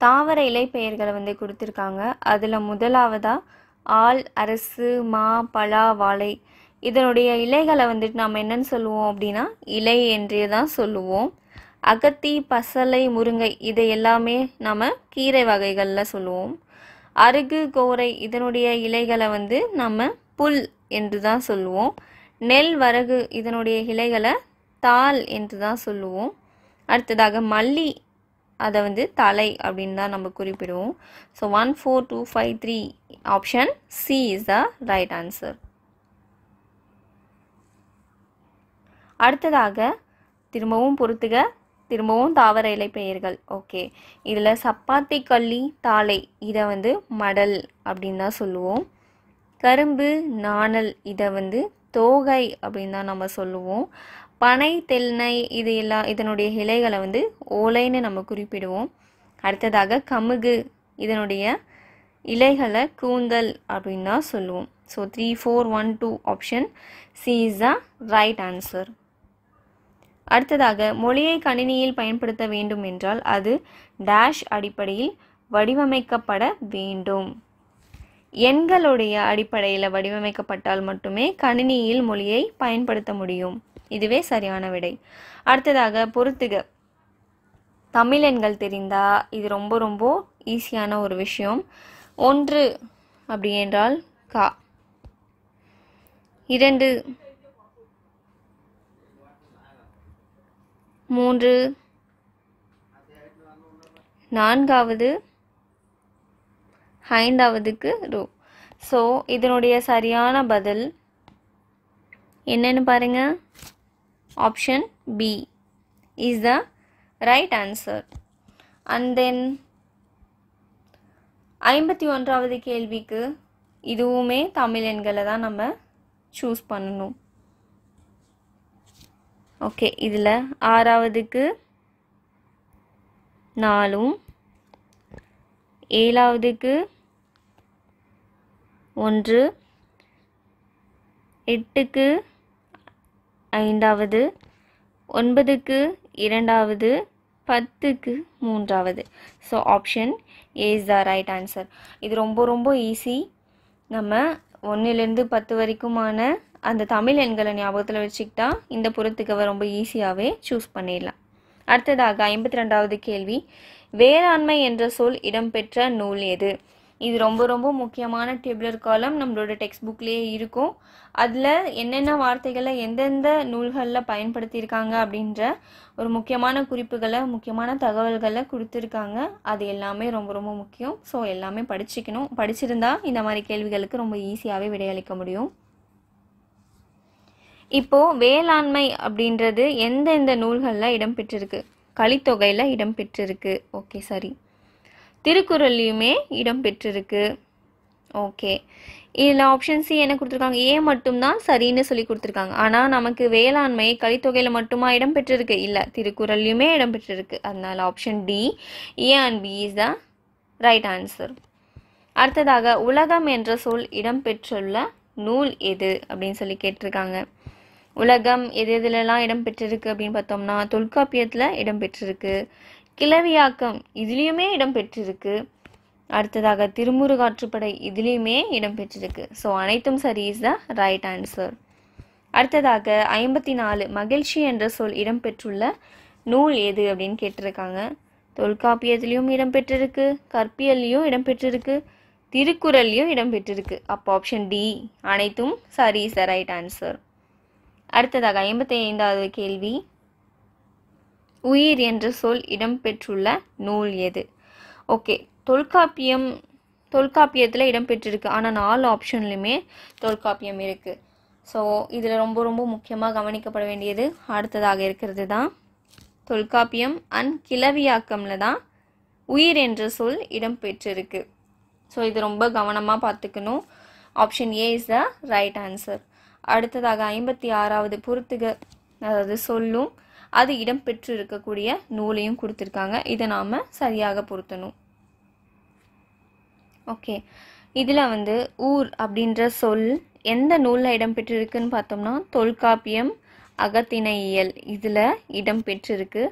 தாவர இலை பெயர்களை வந்து கொடுத்துருக்காங்க. அதில் முதலாவதா ஆல், அரசு, மா, பலா, வாழை இதனுடைய இலைகளை வந்துட்டு நாம் என்னன்னு சொல்லுவோம் அப்படின்னா இலை என்றே தான் சொல்லுவோம். அகத்தி, பசலை, முருங்கை இதை எல்லாமே நாம் கீரை வகைகளில் சொல்லுவோம். அருகு, கோரை இதனுடைய இலைகளை வந்து நம்ம புல் என்று தான் சொல்லுவோம். நெல், வரகு இதனுடைய இலைகளை தாள் என்று தான் சொல்லுவோம். அடுத்ததாக மல்லி அதை வந்து தலை அப்படின்னு தான் நம்ம குறிப்பிடுவோம். So 1, 4, 2, 5, 3 option C is the right answer. அடுத்ததாக திரும்பவும் பொறுத்துக, திரும்பவும் தாவர இலை பெயர்கள். ஓகே, இதில் சப்பாத்தி, கள்ளி, தாளை இதை வந்து மடல் அப்படின்னு தான் சொல்லுவோம். கரும்பு, நாணல் இதை வந்து தோகை அப்படின்னு தான் நம்ம சொல்லுவோம். பனை, தென்னை இதனுடைய இலைகளை வந்து ஓலைன்னு நம்ம குறிப்பிடுவோம். அடுத்ததாக கமுகு இதனுடைய இலைகளை கூந்தல் அப்படின்னு தான் சொல்லுவோம். So 3, 4, 1, 2 option C is the right answer. அடுத்ததாக மொழியை கணினியில் பயன்படுத்த வேண்டும் என்றால் அது டேஷ் அடிப்படையில் வடிவமைக்கப்பட வேண்டும். எண்களுடைய அடிப்படையில் வடிவமைக்கப்பட்டால் மட்டுமே கணினியில் மொழியை பயன்படுத்த முடியும். இதுவே சரியான விடை. அடுத்ததாக பொறுத்துக. தமிழ் எண்கள் தெரிந்தா இது ரொம்ப ரொம்ப ஈஸியான ஒரு விஷயம். 1 அப்படி என்றால் கா, 2, 3, 4வது, 5வதுக்கு ரூ. ஸோ இதனுடைய சரியான பதில் என்னன்னு பாருங்க. Option B is the right answer. And then 51வது கேள்விக்கு இதுவுமே தமிழ் எண்களை தான் நம்ம சூஸ் பண்ணணும். ஓகே, இதில் 6வதுக்கு 4, 7வதுக்கு 1, 8க்கு 5வது, 9க்கு 2வது, 10க்கு 3வது. So option A is the right answer. இது ரொம்ப ரொம்ப ஈஸி. நம்ம 1லேருந்து 10 வரைக்குமான அந்த தமிழ் எண்களை ஞாபகத்தில் வச்சுக்கிட்டா இந்த பொறுத்துக்கவை ரொம்ப ஈஸியாகவே சூஸ் பண்ணிடலாம். அடுத்ததாக 52வது கேள்வி, வேளாண்மை என்ற சொல் இடம்பெற்ற நூல் எது? இது ரொம்ப ரொம்ப முக்கியமான டேபிளர் காலம் நம்மளோட டெக்ஸ்ட் புக்லேயே இருக்கும். அதில் என்னென்ன வார்த்தைகளை எந்தெந்த நூல்களில் பயன்படுத்தியிருக்காங்க அப்படின்ற ஒரு முக்கியமான குறிப்புகளை, முக்கியமான தகவல்களை கொடுத்துருக்காங்க. அது எல்லாமே ரொம்ப ரொம்ப முக்கியம். ஸோ எல்லாமே படிச்சுக்கணும். படிச்சிருந்தா இந்த மாதிரி கேள்விகளுக்கு ரொம்ப ஈஸியாகவே விடையளிக்க முடியும். இப்போது வேளாண்மை அப்படின்றது எந்தெந்த நூல்களில் இடம்பெற்றிருக்கு? கலித்தொகையில் இடம்பெற்றிருக்கு. ஓகே, சரி. திருக்குறள்லையுமே இடம்பெற்றிருக்கு. ஓகே, இதில் ஆப்ஷன் சி என்ன கொடுத்துருக்காங்க? ஏ மட்டும்தான் சரின்னு சொல்லி கொடுத்துருக்காங்க. ஆனால் நமக்கு வேளாண்மை கலித்தொகையில் மட்டுமா இடம்பெற்றிருக்கு? இல்லை, திருக்குறள்லையுமே இடம்பெற்றிருக்கு. அதனால் option D, A and B is the right answer. அடுத்ததாக உலகம் என்ற சொல் இடம்பெற்றுள்ள நூல் எது அப்படின்னு சொல்லி கேட்டிருக்காங்க. உலகம் எது எதுலலாம் இடம்பெற்றிருக்கு அப்படின்னு பார்த்தோம்னா தொல்காப்பியத்தில் இடம்பெற்றிருக்கு, கிளவியாக்கம் இதுலேயுமே இடம்பெற்றிருக்கு, அடுத்ததாக திருமுருகாற்றுப்படை இதுலேயுமே இடம்பெற்றிருக்கு. ஸோ அனைத்தும் சரி இஸ் த ரைட் ஆன்சர். அடுத்ததாக 54 மகிழ்ச்சி என்ற சொல் இடம்பெற்றுள்ள நூல் எது அப்படின்னு கேட்டிருக்காங்க. தொல்காப்பியத்திலையும் இடம்பெற்றிருக்கு, கற்பியல்லையும் இடம்பெற்றிருக்கு, திருக்குறள்லையும் இடம்பெற்றிருக்கு. அப்போ ஆப்ஷன் டி அனைத்தும் சரி இஸ் த ரைட் ஆன்சர். அடுத்ததாக 55வது கேள்வி, உயிர் என்ற சொல் இடம்பெற்றுள்ள நூல் எது? ஓகே, தொல்காப்பியத்தில் இடம்பெற்றிருக்கு. ஆனால் 4 ஆப்ஷன்லையுமே தொல்காப்பியம் இருக்குது. ஸோ இதில் ரொம்ப ரொம்ப முக்கியமாக கவனிக்கப்பட வேண்டியது அடுத்ததாக இருக்கிறது தான் தொல்காப்பியம் அண்ட் கிளவியாக்கமில் தான் உயிர் என்ற சொல் இடம்பெற்றிருக்கு. ஸோ இது ரொம்ப கவனமாக பார்த்துக்கணும். Option A is the right answer. அடுத்ததாக 56வது பொறுத்துக, அதாவது சொல்லும் அது இடம்பெற்று இருக்கக்கூடிய நூலையும் கொடுத்துருக்காங்க. இதை நாம் சரியாக பொருத்தணும். ஓகே, இதில் ஊர் அப்படின்ற சொல் எந்த நூலில் இடம்பெற்றிருக்குன்னு பார்த்தோம்னா தொல்காப்பியம் அகத்திணையியல் இதில் இடம்பெற்றிருக்கு.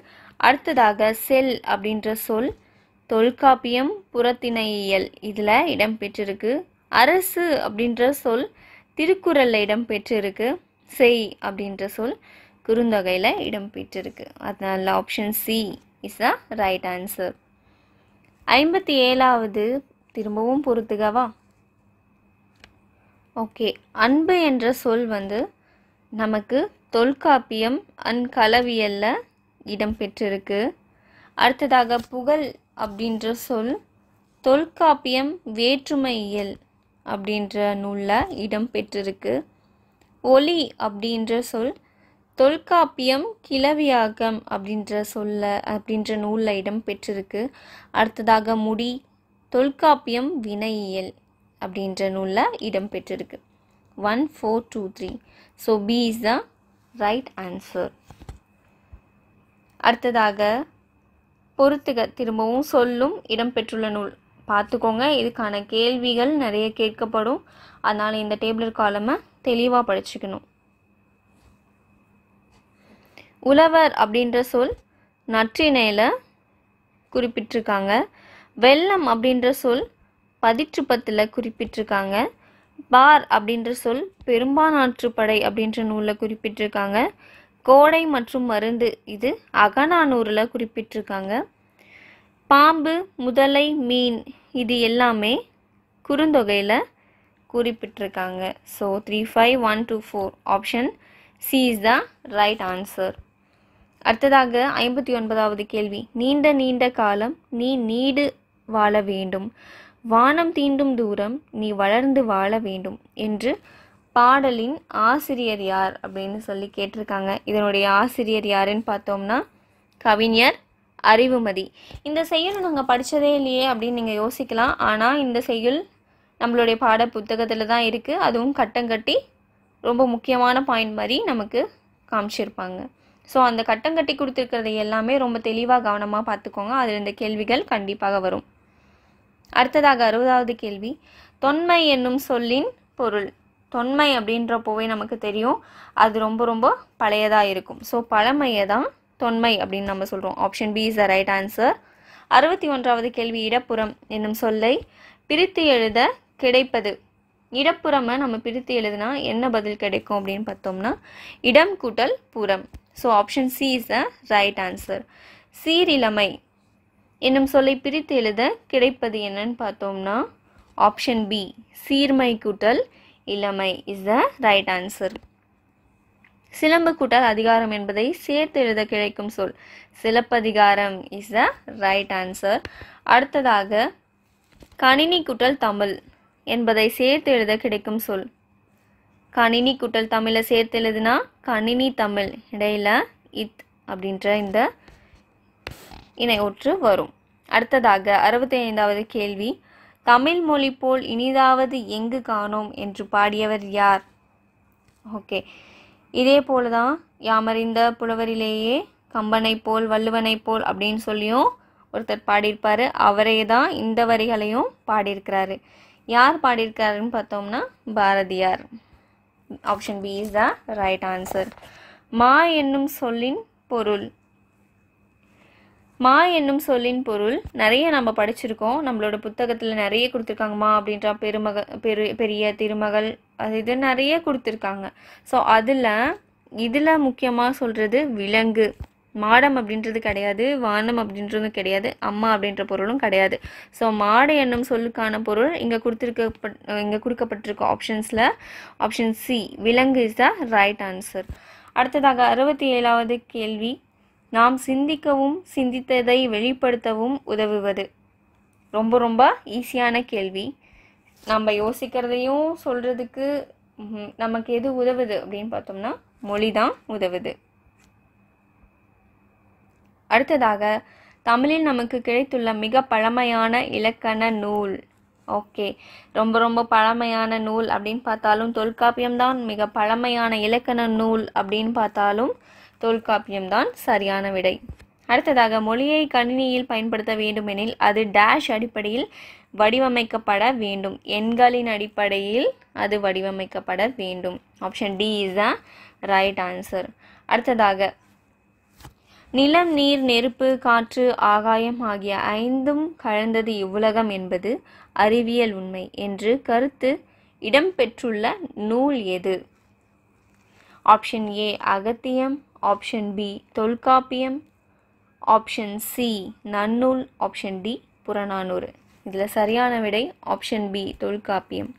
அடுத்ததாக செல் அப்படின்ற சொல் தொல்காப்பியம் புறத்திணையியல் இதில் இடம்பெற்றிருக்கு. அரசு அப்படின்ற சொல் திருக்குறளில் இடம்பெற்றிருக்கு. செய் அப்படின்ற சொல் குறுந்தொகையில் இடம்பெற்றிருக்கு. அதனால் option C is the right answer. 57வது திரும்பவும் பொறுத்துகவா. ஓகே, அன்பு என்ற சொல் நமக்கு தொல்காப்பியம் அண்ட் களவியலில் இடம்பெற்றிருக்கு. அடுத்ததாக புகழ் அப்படின்ற சொல் தொல்காப்பியம் வேற்றுமையியல் அப்படின்ற நூலில் இடம்பெற்றிருக்கு. ஒளி அப்படின்ற சொல் தொல்காப்பியம் கிளவியாக்கம் அப்படின்ற நூலில் இடம்பெற்றிருக்கு. அடுத்ததாக முடி தொல்காப்பியம் வினையியல் அப்படின்ற நூலில் இடம்பெற்றிருக்கு. 1, 4, 2, 3. So B is the right answer. அடுத்ததாக பொறுத்துக திரும்பவும் சொல்லும் இடம்பெற்றுள்ள நூல் பார்த்துக்கோங்க. இதுக்கான கேள்விகள் நிறைய கேட்கப்படும். அதனால் இந்த டேபிளர் காலமை தெளிவாக படிச்சுக்கணும். உழவர் அப்படின்ற சொல் நற்றிணையில் குறிப்பிட்டிருக்காங்க. வெள்ளம் அப்படின்ற சொல் பதிற்றுப்பத்தில் குறிப்பிட்டிருக்காங்க. பார் அப்படின்ற சொல் பெரும்பானாற்றுப்படை அப்படின்ற நூலில் குறிப்பிட்டிருக்காங்க. கோடை மற்றும் மருந்து இது அகநானூறில் குறிப்பிட்டிருக்காங்க. பாம்பு, முதலை, மீன் இது எல்லாமே குறுந்தொகையில் குறிப்பிட்டிருக்காங்க. So 3, 5, 1, 2, 4 option C is the right answer. அடுத்ததாக 59வது கேள்வி. நீண்ட நீண்ட காலம் நீ நீடு வாழ வேண்டும், வானம் தீண்டும் தூரம் நீ வளர்ந்து வாழ வேண்டும் என்று பாடலின் ஆசிரியர் யார் அப்படின்னு சொல்லி கேட்டிருக்காங்க. இதனுடைய ஆசிரியர் யாருன்னு பார்த்தோம்னா கவிஞர் அறிவுமதி. இந்த செய்யுள் நாங்கள் படித்ததே இல்லையே அப்படின்னு நீங்கள் யோசிக்கலாம். ஆனால் இந்த செய்யுள் நம்மளுடைய பாட புத்தகத்தில் தான் இருக்குது. அதுவும் கட்டங்கட்டி ரொம்ப முக்கியமான பாயிண்ட் மாதிரி நமக்கு காமிச்சிருப்பாங்க. ஸோ அந்த கட்டங்கட்டி கொடுத்துருக்கிறது எல்லாமே ரொம்ப தெளிவாக கவனமாக பார்த்துக்கோங்க. அதில் இந்த கேள்விகள் கண்டிப்பாக வரும். அடுத்ததாக 60வது கேள்வி. தொன்மை என்னும் சொல்லின் பொருள். தொன்மை அப்படின்றப்போவே நமக்கு தெரியும் அது ரொம்ப ரொம்ப பழையதாக இருக்கும். ஸோ பழமையை தான் தொன்மை அப்படின்னு நம்ம சொல்கிறோம். Option B is the right answer. 61வது கேள்வி. இடப்புறம் என்னும் சொல்லை பிரித்து எழுத கிடைப்பது. இடப்புறமை நம்ம பிரித்து எழுதுனா என்ன பதில் கிடைக்கும் அப்படின்னு பார்த்தோம்னா இடம் கூட்டல் புறம். So option C is the right answer. சீரிழமை என்னும் சொல்லை பிரித்து எழுத கிடைப்பது என்னன்னு பார்த்தோம்னா ஆப்ஷன் பி சீர்மை கூட்டல் இளமை இஸ் த ரைட் ஆன்சர். சிலம்பு கூட்டல் அதிகாரம் என்பதை சேர்த்து எழுத கிடைக்கும் சொல் Silappathikaram is the right answer. அடுத்ததாக கணினி கூட்டல் தமிழ் என்பதை சேர்த்து எழுத கிடைக்கும் சொல். கணினி கூட்டல் தமிழை சேர்த்து எழுதுனா கணினி தமிழ், இடையில இத் அப்படின்ற இந்த இணை ஒற்று வரும். அடுத்ததாக 65வது கேள்வி. தமிழ் மொழி போல் இனிதாவது எங்கு காணோம் என்று பாடியவர் யார்? ஓகே, இதே போல தான் யாமறிந்த புலவரிலேயே கம்பனை போல் வள்ளுவனை போல் அப்படின்னு சொல்லியும் ஒருத்தர் பாடியிருப்பார். அவரே தான் இந்த வரிகளையும் பாடியிருக்கிறாரு. யார் பாடியிருக்காருன்னு பார்த்தோம்னா Bharathiyar. Option B is the right answer. மா என்னும் சொல்லின் பொருள். மா என்னும் சொல்லின் பொருள் நிறைய நம்ம படிச்சிருக்கோம். நம்மளோட புத்தகத்தில் நிறைய கொடுத்துருக்காங்க. மா அப்படின்ற பெரிய திருமகள் அது இது நிறைய கொடுத்துருக்காங்க. ஸோ இதில் முக்கியமாக சொல்கிறது விலங்கு. மாடம் அப்படின்றது கிடையாது, வானம் அப்படின்றதும் கிடையாது, அம்மா அப்படின்ற பொருளும் கிடையாது. ஸோ மாடு என்னும் சொல்லுக்கான பொருள் இங்கே கொடுக்கப்பட்டிருக்க ஆப்ஷன்ஸில் ஆப்ஷன் சி விலங்கு இஸ் த ரைட் ஆன்சர். அடுத்ததாக 67வது கேள்வி. நாம் சிந்திக்கவும் சிந்தித்ததை வெளிப்படுத்தவும் உதவுவது. ரொம்ப ரொம்ப ஈஸியான கேள்வி. நம்ம யோசிக்கிறதையும் சொல்கிறதுக்கு நமக்கு எது உதவுது அப்படின்னு பார்த்தோம்னா மொழி தான் உதவுது. அடுத்ததாக தமிழில் நமக்கு கிடைத்துள்ள மிக பழமையான இலக்கண நூல். ஓகே, ரொம்ப ரொம்ப பழமையான நூல் அப்படின்னு பார்த்தாலும் தொல்காப்பியம்தான். மிக பழமையான இலக்கண நூல் அப்படின்னு பார்த்தாலும் தொல்காப்பியம்தான் சரியான விடை. அடுத்ததாக மொழியை கணினியில் பயன்படுத்த வேண்டுமெனில் அது டேஷ் அடிப்படையில் வடிவமைக்கப்பட வேண்டும். எண்களின் அடிப்படையில் அது வடிவமைக்கப்பட வேண்டும். Option D is the right answer. அடுத்ததாக நிலம், நீர், நெருப்பு, காற்று, ஆகாயம் ஆகிய 5ம் கலந்தது இவ்வுலகம் என்பது அறிவியல் உண்மை என்று கருத்து இடம்பெற்றுள்ள நூல் எது? Option A Agathiyam, option B Tholkappiyam, option C Nannool, option D Purananuru. இதில் சரியான விடை ஆப்ஷன் பி தொல்காப்பியம்.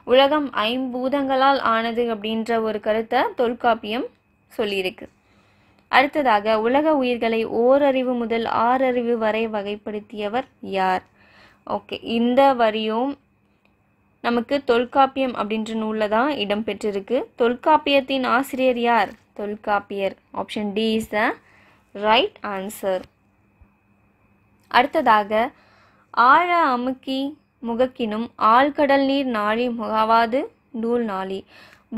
உலகம் 5 பூதங்களால் ஆனது அப்படின்ற ஒரு கருத்தை தொல்காப்பியம் சொல்லியிருக்கு. அடுத்ததாக உலக உயிர்களை ஓரறிவு முதல் 6 அறிவு வரை வகைப்படுத்தியவர் யார்? ஓகே, இந்த வரியும் நமக்கு தொல்காப்பியம் அப்படின்ற நூலில் தான் இடம்பெற்றிருக்கு. தொல்காப்பியத்தின் ஆசிரியர் யார்? Tholkappiyar. Option D is the right answer. அடுத்ததாக ஆழ அமுக்கி முகக்கினும் ஆழ்கடல் நீர் நாளி முகவாது நூல் நாளி.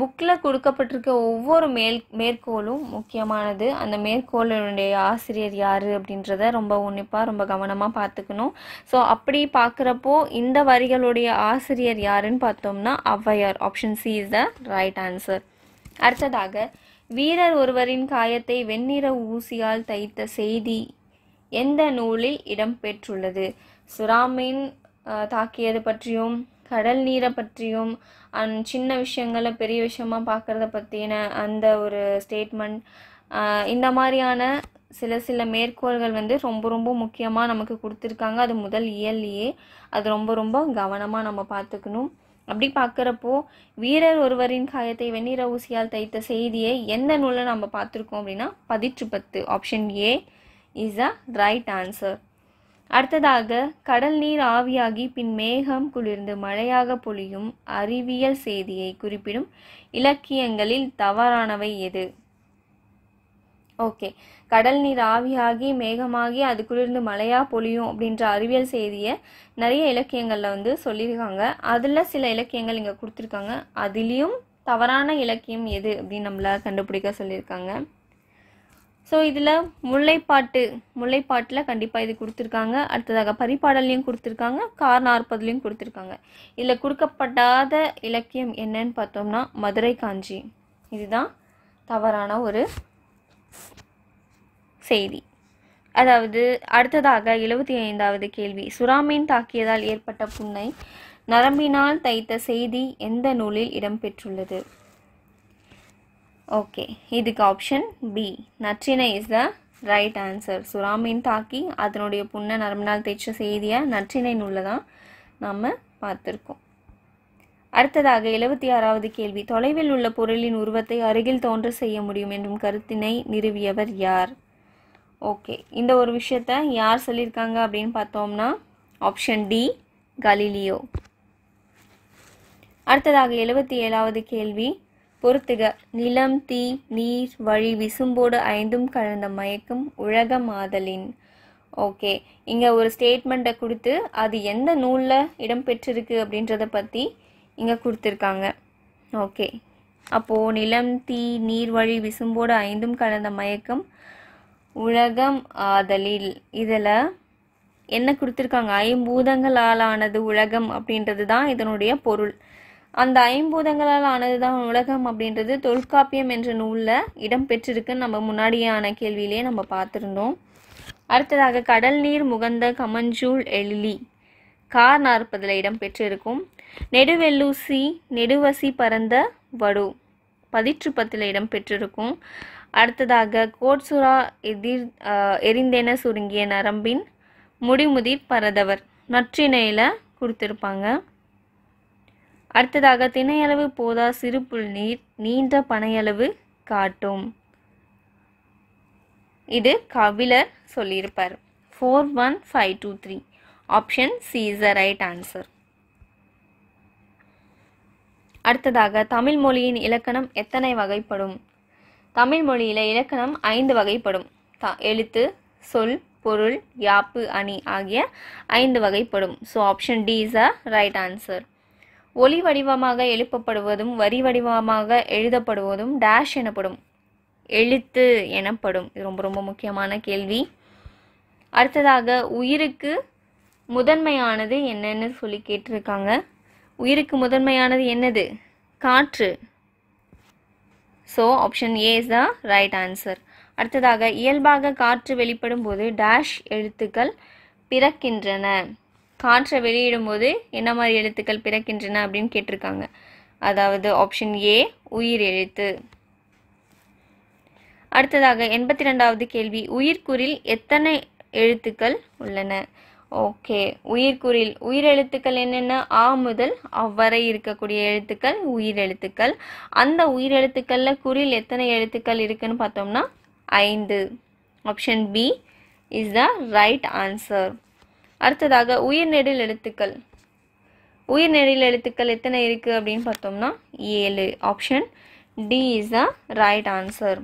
புக்கில் கொடுக்கப்பட்டிருக்க ஒவ்வொரு மேற்கோளும் முக்கியமானது. அந்த மேற்கோளுடைய ஆசிரியர் யார் அப்படின்றத ரொம்ப உன்னிப்பாக ரொம்ப கவனமாக பார்த்துக்கணும். ஸோ அப்படி பார்க்குறப்போ இந்த வரிகளுடைய ஆசிரியர் யாருன்னு பார்த்தோம்னா Avvaiyar. Option C is the right answer. அடுத்ததாக வீரர் ஒருவரின் காயத்தை வெண்ணிற ஊசியால் தைத்த செய்தி எந்த நூலில் இடம்பெற்றுள்ளது? சுறாமீன் தாக்கியது பற்றியும் கடல் நீரை பற்றியும் சின்ன விஷயங்களை பெரிய விஷயமா பார்க்குறத பற்றின அந்த ஒரு ஸ்டேட்மெண்ட், இந்த மாதிரியான சில மேற்கோள்கள் வந்து ரொம்ப ரொம்ப முக்கியமாக நமக்கு கொடுத்துருக்காங்க. அது முதல் இயல்லையே அது ரொம்ப ரொம்ப கவனமாக நம்ம பார்த்துக்கணும். அப்படி பார்க்குறப்போ வீரர் ஒருவரின் காயத்தை வெண்ணிற ஊசியால் தைத்த செய்தியை எந்த நூலில் நம்ம பார்த்துருக்கோம் அப்படின்னா Pathitrupathu. Option A is the right answer. அடுத்ததாக கடல் நீர் ஆவியாகி பின் மேகம் குளிர்ந்து மழையாக பொழியும் அறிவியல் செய்தியை குறிப்பிடும் இலக்கியங்களில் தவறானவை எது? ஓகே, கடல் நீர் ஆவியாகி மேகமாகி அது குளிர்ந்து மழையாக பொழியும் அப்படின்ற அறிவியல் செய்தியை நிறைய இலக்கியங்களில் வந்து சொல்லியிருக்காங்க. அதில் சில இலக்கியங்கள் இங்கே கொடுத்துருக்காங்க. அதுலேயும் தவறான இலக்கியம் எது அப்படின்னு நம்மளை கண்டுபிடிக்க சொல்லியிருக்காங்க. ஸோ இதில் முல்லைப்பாட்டில் கண்டிப்பாக இது கொடுத்துருக்காங்க. அடுத்ததாக பரிபாடல்லையும் கொடுத்துருக்காங்க, கார் 40லையும் கொடுத்துருக்காங்க. இதில் கொடுக்கப்படாத இலக்கியம் என்னன்னு பார்த்தோம்னா மதுரை காஞ்சி. இதுதான் தவறான ஒரு செய்தி. அதாவது அடுத்ததாக 75வது கேள்வி, சுறாமீன் தாக்கியதால் ஏற்பட்ட புண்ணை நரம்பினால் தைத்த செய்தி எந்த நூலில் இடம்பெற்றுள்ளது? ஓகே, இதுக்கு option B Natrinai is the right answer. சுறாமீன் தாக்கி அதனுடைய புண்ணை நரம்பினால் தைச்ச செய்தியை நற்றிணை நூலில் தான் நாம் பார்த்துருக்கோம். அடுத்ததாக 76வது கேள்வி, தொலைவில் உள்ள பொருளின் உருவத்தை அருகில் தோன்ற செய்ய முடியும் என்றும் கருத்தினை நிறுவியவர் யார்? ஓகே, இந்த ஒரு விஷயத்த யார் சொல்லியிருக்காங்க அப்படின்னு பார்த்தோம்னா ஆப்ஷன் டி கலீலியோ. அடுத்ததாக 77வது கேள்வி, பொறுத்துக. நிலம், தீ, நீர், வழி, விசும்போடு 5ம் கலந்த மயக்கம் உலகம் ஆதலின். ஓகே, இங்கே ஒரு ஸ்டேட்மெண்ட்டை கொடுத்து அது எந்த நூலில் இடம்பெற்றிருக்கு அப்படின்றத பற்றி இங்கே கொடுத்துருக்காங்க. ஓகே, அப்போது நிலம், தீ, நீர், வழி, விசும்போடு 5ம் கலந்த மயக்கம் உலகம் ஆதலில். இதில் என்ன கொடுத்துருக்காங்க? ஐம்பூதங்களால் ஆனது உலகம் அப்படின்றது தான் இதனுடைய பொருள். அந்த ஐம்பூதங்களால் ஆனது தான் உலகம் அப்படின்றது தொல்காப்பியம் என்ற நூலில் இடம்பெற்றிருக்குன்னு நம்ம முன்னாடியான கேள்வியிலே நம்ம பார்த்துருந்தோம். அடுத்ததாக கடல் நீர் முகந்த கமஞ்சூல் எழிலி கார் 40ல் இடம்பெற்றிருக்கும். நெடுவெல்லூசி நெடுவசி பரந்த வடு பதிற்றுப்பத்தில் இடம்பெற்றிருக்கும். அடுத்ததாக கோட்சுரா எரிந்தென சுருங்கிய நரம்பின் முடிமுதிர் பரதவர் நற்றிணையில் கொடுத்துருப்பாங்க. அடுத்ததாக திணையளவு போதா சிறு புல் நீர் நீண்ட பனையளவு காட்டும். இது கபிலர் சொல்லியிருப்பார். 41523 option C is the right answer. அடுத்ததாக தமிழ் மொழியின் இலக்கணம் எத்தனை வகைப்படும்? தமிழ் மொழியில் இலக்கணம் 5 வகைப்படும். எழுத்து, சொல், பொருள், யாப்பு, அணி ஆகிய 5 வகைப்படும். So option D is the right answer. ஒலி வடிவமாக எழுப்பப்படுவதும் வரி வடிவமாக எழுதப்படுவதும் டேஷ் எனப்படும். எழுத்து எனப்படும். இது ரொம்ப ரொம்ப முக்கியமான கேள்வி. அடுத்ததாக உயிருக்கு முதன்மையானது என்னன்னு சொல்லி கேட்டிருக்காங்க. உயிருக்கு முதன்மையானது என்னது? காற்று. So option A is the right answer. அடுத்ததாக இயல்பாக காற்று வெளிப்படும் போது டேஷ் எழுத்துக்கள் பிறக்கின்றன. காற்றை வெளியிடும் போது என்ன மாதிரி எழுத்துக்கள் பிறக்கின்றன அப்படின்னு கேட்டிருக்காங்க. அதாவது ஆப்ஷன் ஏ உயிர் எழுத்து. அடுத்ததாக 82வது கேள்வி, உயிர்க்குறில் எத்தனை எழுத்துக்கள் உள்ளன? ஓகே, உயிர்க்குறில் உயிரெழுத்துக்கள் என்னென்ன? ஆ முதல் அவ்வரை இருக்கக்கூடிய எழுத்துக்கள் உயிரெழுத்துக்கள். அந்த உயிரெழுத்துக்களில் குறில் எத்தனை எழுத்துக்கள் இருக்குன்னு பார்த்தோம்னா 5. Option B is the right answer. அடுத்ததாக உயிர்நெடில் எழுத்துக்கள். உயிர்நெடில் எழுத்துக்கள் எத்தனை இருக்குது அப்படின்னு பார்த்தோம்னா 7. Option D is the right answer.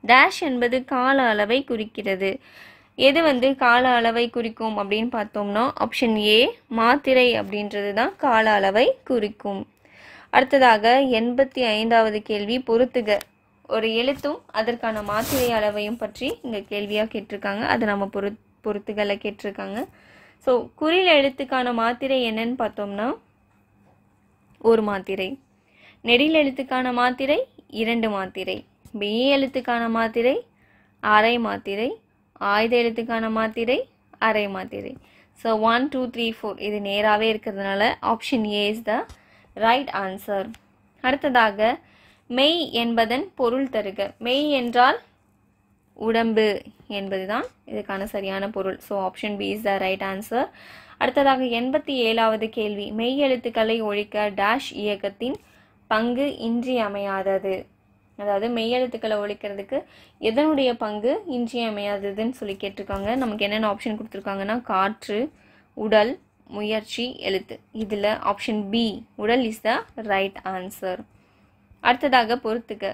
Dash என்பது கால அளவை குறிக்கிறது. எது கால அளவை குறிக்கும் அப்படின்னு பார்த்தோம்னா ஆப்ஷன் ஏ மாத்திரை அப்படின்றது தான் கால அளவை குறிக்கும். அடுத்ததாக 85வது கேள்வி பொறுத்துக. ஒரு எழுத்தும் அதற்கான மாத்திரை அளவையும் பற்றி இங்கே கேள்வியாக கேட்டிருக்காங்க. அது நம்ம பொறுத்துகளை கேட்டிருக்காங்க. ஸோ குறில் எழுத்துக்கான மாத்திரை என்னன்னு பார்த்தோம்னா 1 மாத்திரை, நெடில் எழுத்துக்கான மாத்திரை 2 மாத்திரை, மெய் எழுத்துக்கான மாத்திரை அரை மாத்திரை, ஆயுத எழுத்துக்கான மாத்திரை அரை மாத்திரை. ஸோ 1 2 3 4 இது நேராகவே இருக்கிறதுனால option A is the right answer. அடுத்ததாக மெய் என்பதன் பொருள் தருக. மெய் என்றால் உடம்பு என்பதுதான் இதுக்கான சரியான பொருள். So option B is the right answer. அடுத்ததாக 87வது கேள்வி மெய் எழுத்துக்களை ஒழிக்க டேஷ் இயக்கத்தின் பங்கு இன்றியமையாதது. அதாவது மெய் எழுத்துக்களை ஒழிக்கிறதுக்கு எதனுடைய பங்கு இன்றியமையாததுன்னு சொல்லி கேட்டிருக்காங்க. நமக்கு என்னென்ன ஆப்ஷன் கொடுத்துருக்காங்கன்னா காற்று, உடல், முயற்சி, எழுத்து. இதில் ஆப்ஷன் பி உடல் இஸ் த ரைட் ஆன்சர். அடுத்ததாக பொறுத்துக்க.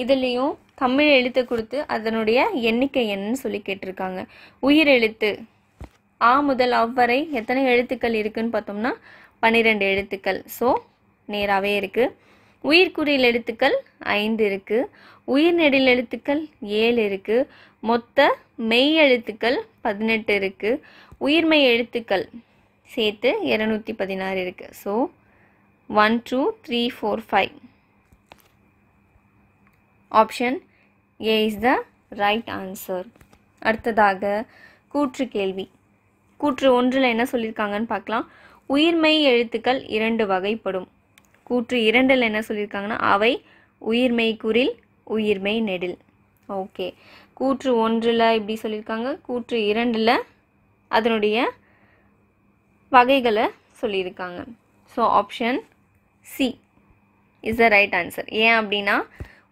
இதுலேயும் தமிழ் எழுத்து கொடுத்து அதனுடைய எண்ணிக்கை என்னன்னு சொல்லி கேட்டிருக்காங்க. உயிர் எழுத்து ஆ முதல் அவ்வரை எத்தனை எழுத்துக்கள் இருக்குன்னு பார்த்தோம்னா 12 எழுத்துக்கள். ஸோ நேராகவே இருக்குது. உயிர்குறில் எழுத்துக்கள் 5 இருக்குது. உயிர் நெடில் எழுத்துக்கள் 7 இருக்குது. மொத்த மெய் எழுத்துக்கள் 18 இருக்குது. உயிர்மெய் எழுத்துக்கள் சேர்த்து 216 இருக்குது. So 1 2 3 4 5 option A is the right answer. அடுத்ததாக கூற்று கேள்வி. கூற்று 1ல் என்ன சொல்லியிருக்காங்கன்னு பார்க்கலாம். உயிர்மெய் எழுத்துக்கள் 2 வகைப்படும். கூற்று 2ல் என்ன சொல்லியிருக்காங்கன்னா அவை உயிர்மெய் குறில், உயிர்மெய் நெடில். ஓகே, கூற்று 1ல் இப்படி சொல்லியிருக்காங்க. கூற்று 2ல் அதனுடைய வகைகளை சொல்லியிருக்காங்க. So option C is the right answer. ஏன் அப்படின்னா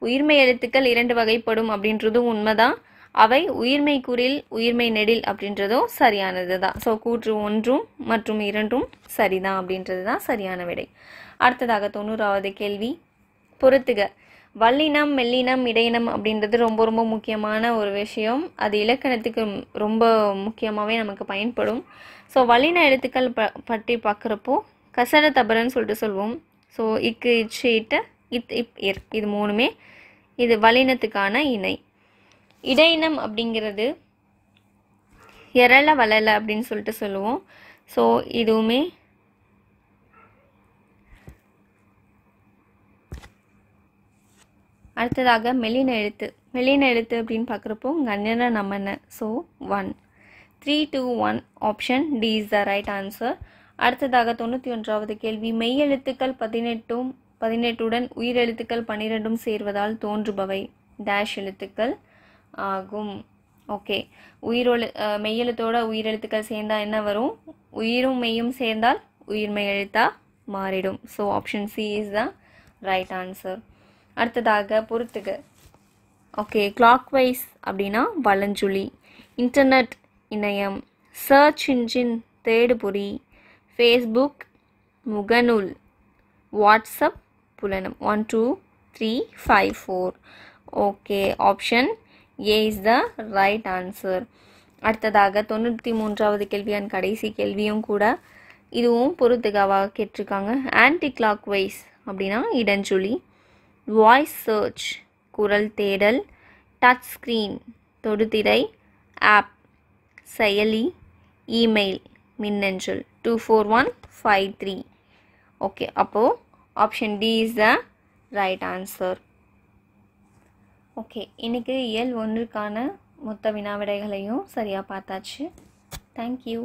உயிர்மெய் எழுத்துக்கள் 2 வகைப்படும் அப்படின்றதும் உண்மைதான். அவை உயிர்மெய் குறில், உயிர்மெய் நெடில் அப்படின்றதும் சரியானது தான். ஸோ கூற்று 1 மற்றும் 2 சரிதான் அப்படின்றது தான் சரியான விடை. அடுத்ததாக 90வது கேள்வி பொறுத்துக. வல்லினம், மெல்லினம், இடையினம் அப்படின்றது ரொம்ப ரொம்ப முக்கியமான ஒரு விஷயம். அது இலக்கணத்துக்கு ரொம்ப முக்கியமாகவே நமக்கு பயன்படும். ஸோ வல்லின எழுத்துக்கள் பற்றி பார்க்குறப்போ கசட தபரன்னு சொல்லிட்டு சொல்லுவோம். ஸோ இக்கு, இச்சு, இட்ட, இத், இப், இர் இது 3மே இது வல்லினத்துக்கான இணை. இடையினம் அப்படிங்கிறது எரள வளல அப்படின்னு சொல்லிட்டு சொல்லுவோம். ஸோ இதுவுமே அடுத்ததாக மெல்லின எழுத்து. மெல்லின எழுத்து அப்படின்னு பார்க்குறப்போ கண்ணன நம்மன. So 1 3 2 1 option D is the right answer. அடுத்ததாக 91வது கேள்வி மெய் எழுத்துக்கள் 18உடன் உயிரெழுத்துக்கள் 12 சேர்வதால் தோன்றுபவை டேஷ் எழுத்துக்கள் ஆகும். ஓகே, மெய்யெழுத்தோட உயிரெழுத்துக்கள் சேர்ந்தால் என்ன வரும்? உயிரும் மெய்யும் சேர்ந்தால் உயிர்மெய் எழுத்தா மாறிடும். So option C is the right answer. அடுத்ததாக பொறுத்துக. ஓகே, கிளாக் வைஸ் அப்படின்னா வலஞ்சுழி, இன்டர்நெட் இணையம், சர்ச் இன்ஜின் தேடுபொறி, ஃபேஸ்புக் முகநூல், வாட்ஸ்அப் புலனம். 1 2 3 5 4. Okay, option A is the right answer. அடுத்ததாக 93வது கேள்வியான கடைசி கேள்வியும் கூட இதுவும் பொறுத்துகாவாக கேட்டிருக்காங்க. ஆன்டி கிளாக் வைஸ் அப்படின்னா இடஞ்சுழி, வாய்ஸ் சர்ச் குரல் தேடல், டச் ஸ்க்ரீன் தொடுதிரை, ஆப் செயலி, இமெயில் மின்னஞ்சல். 24153. ஓகே, அப்போது option D is the right answer. Okay, இன்றைக்கி இயல் 1க்கான மொத்த வினாவிடைகளையும் சரியாக பார்த்தாச்சு. தேங்க்யூ.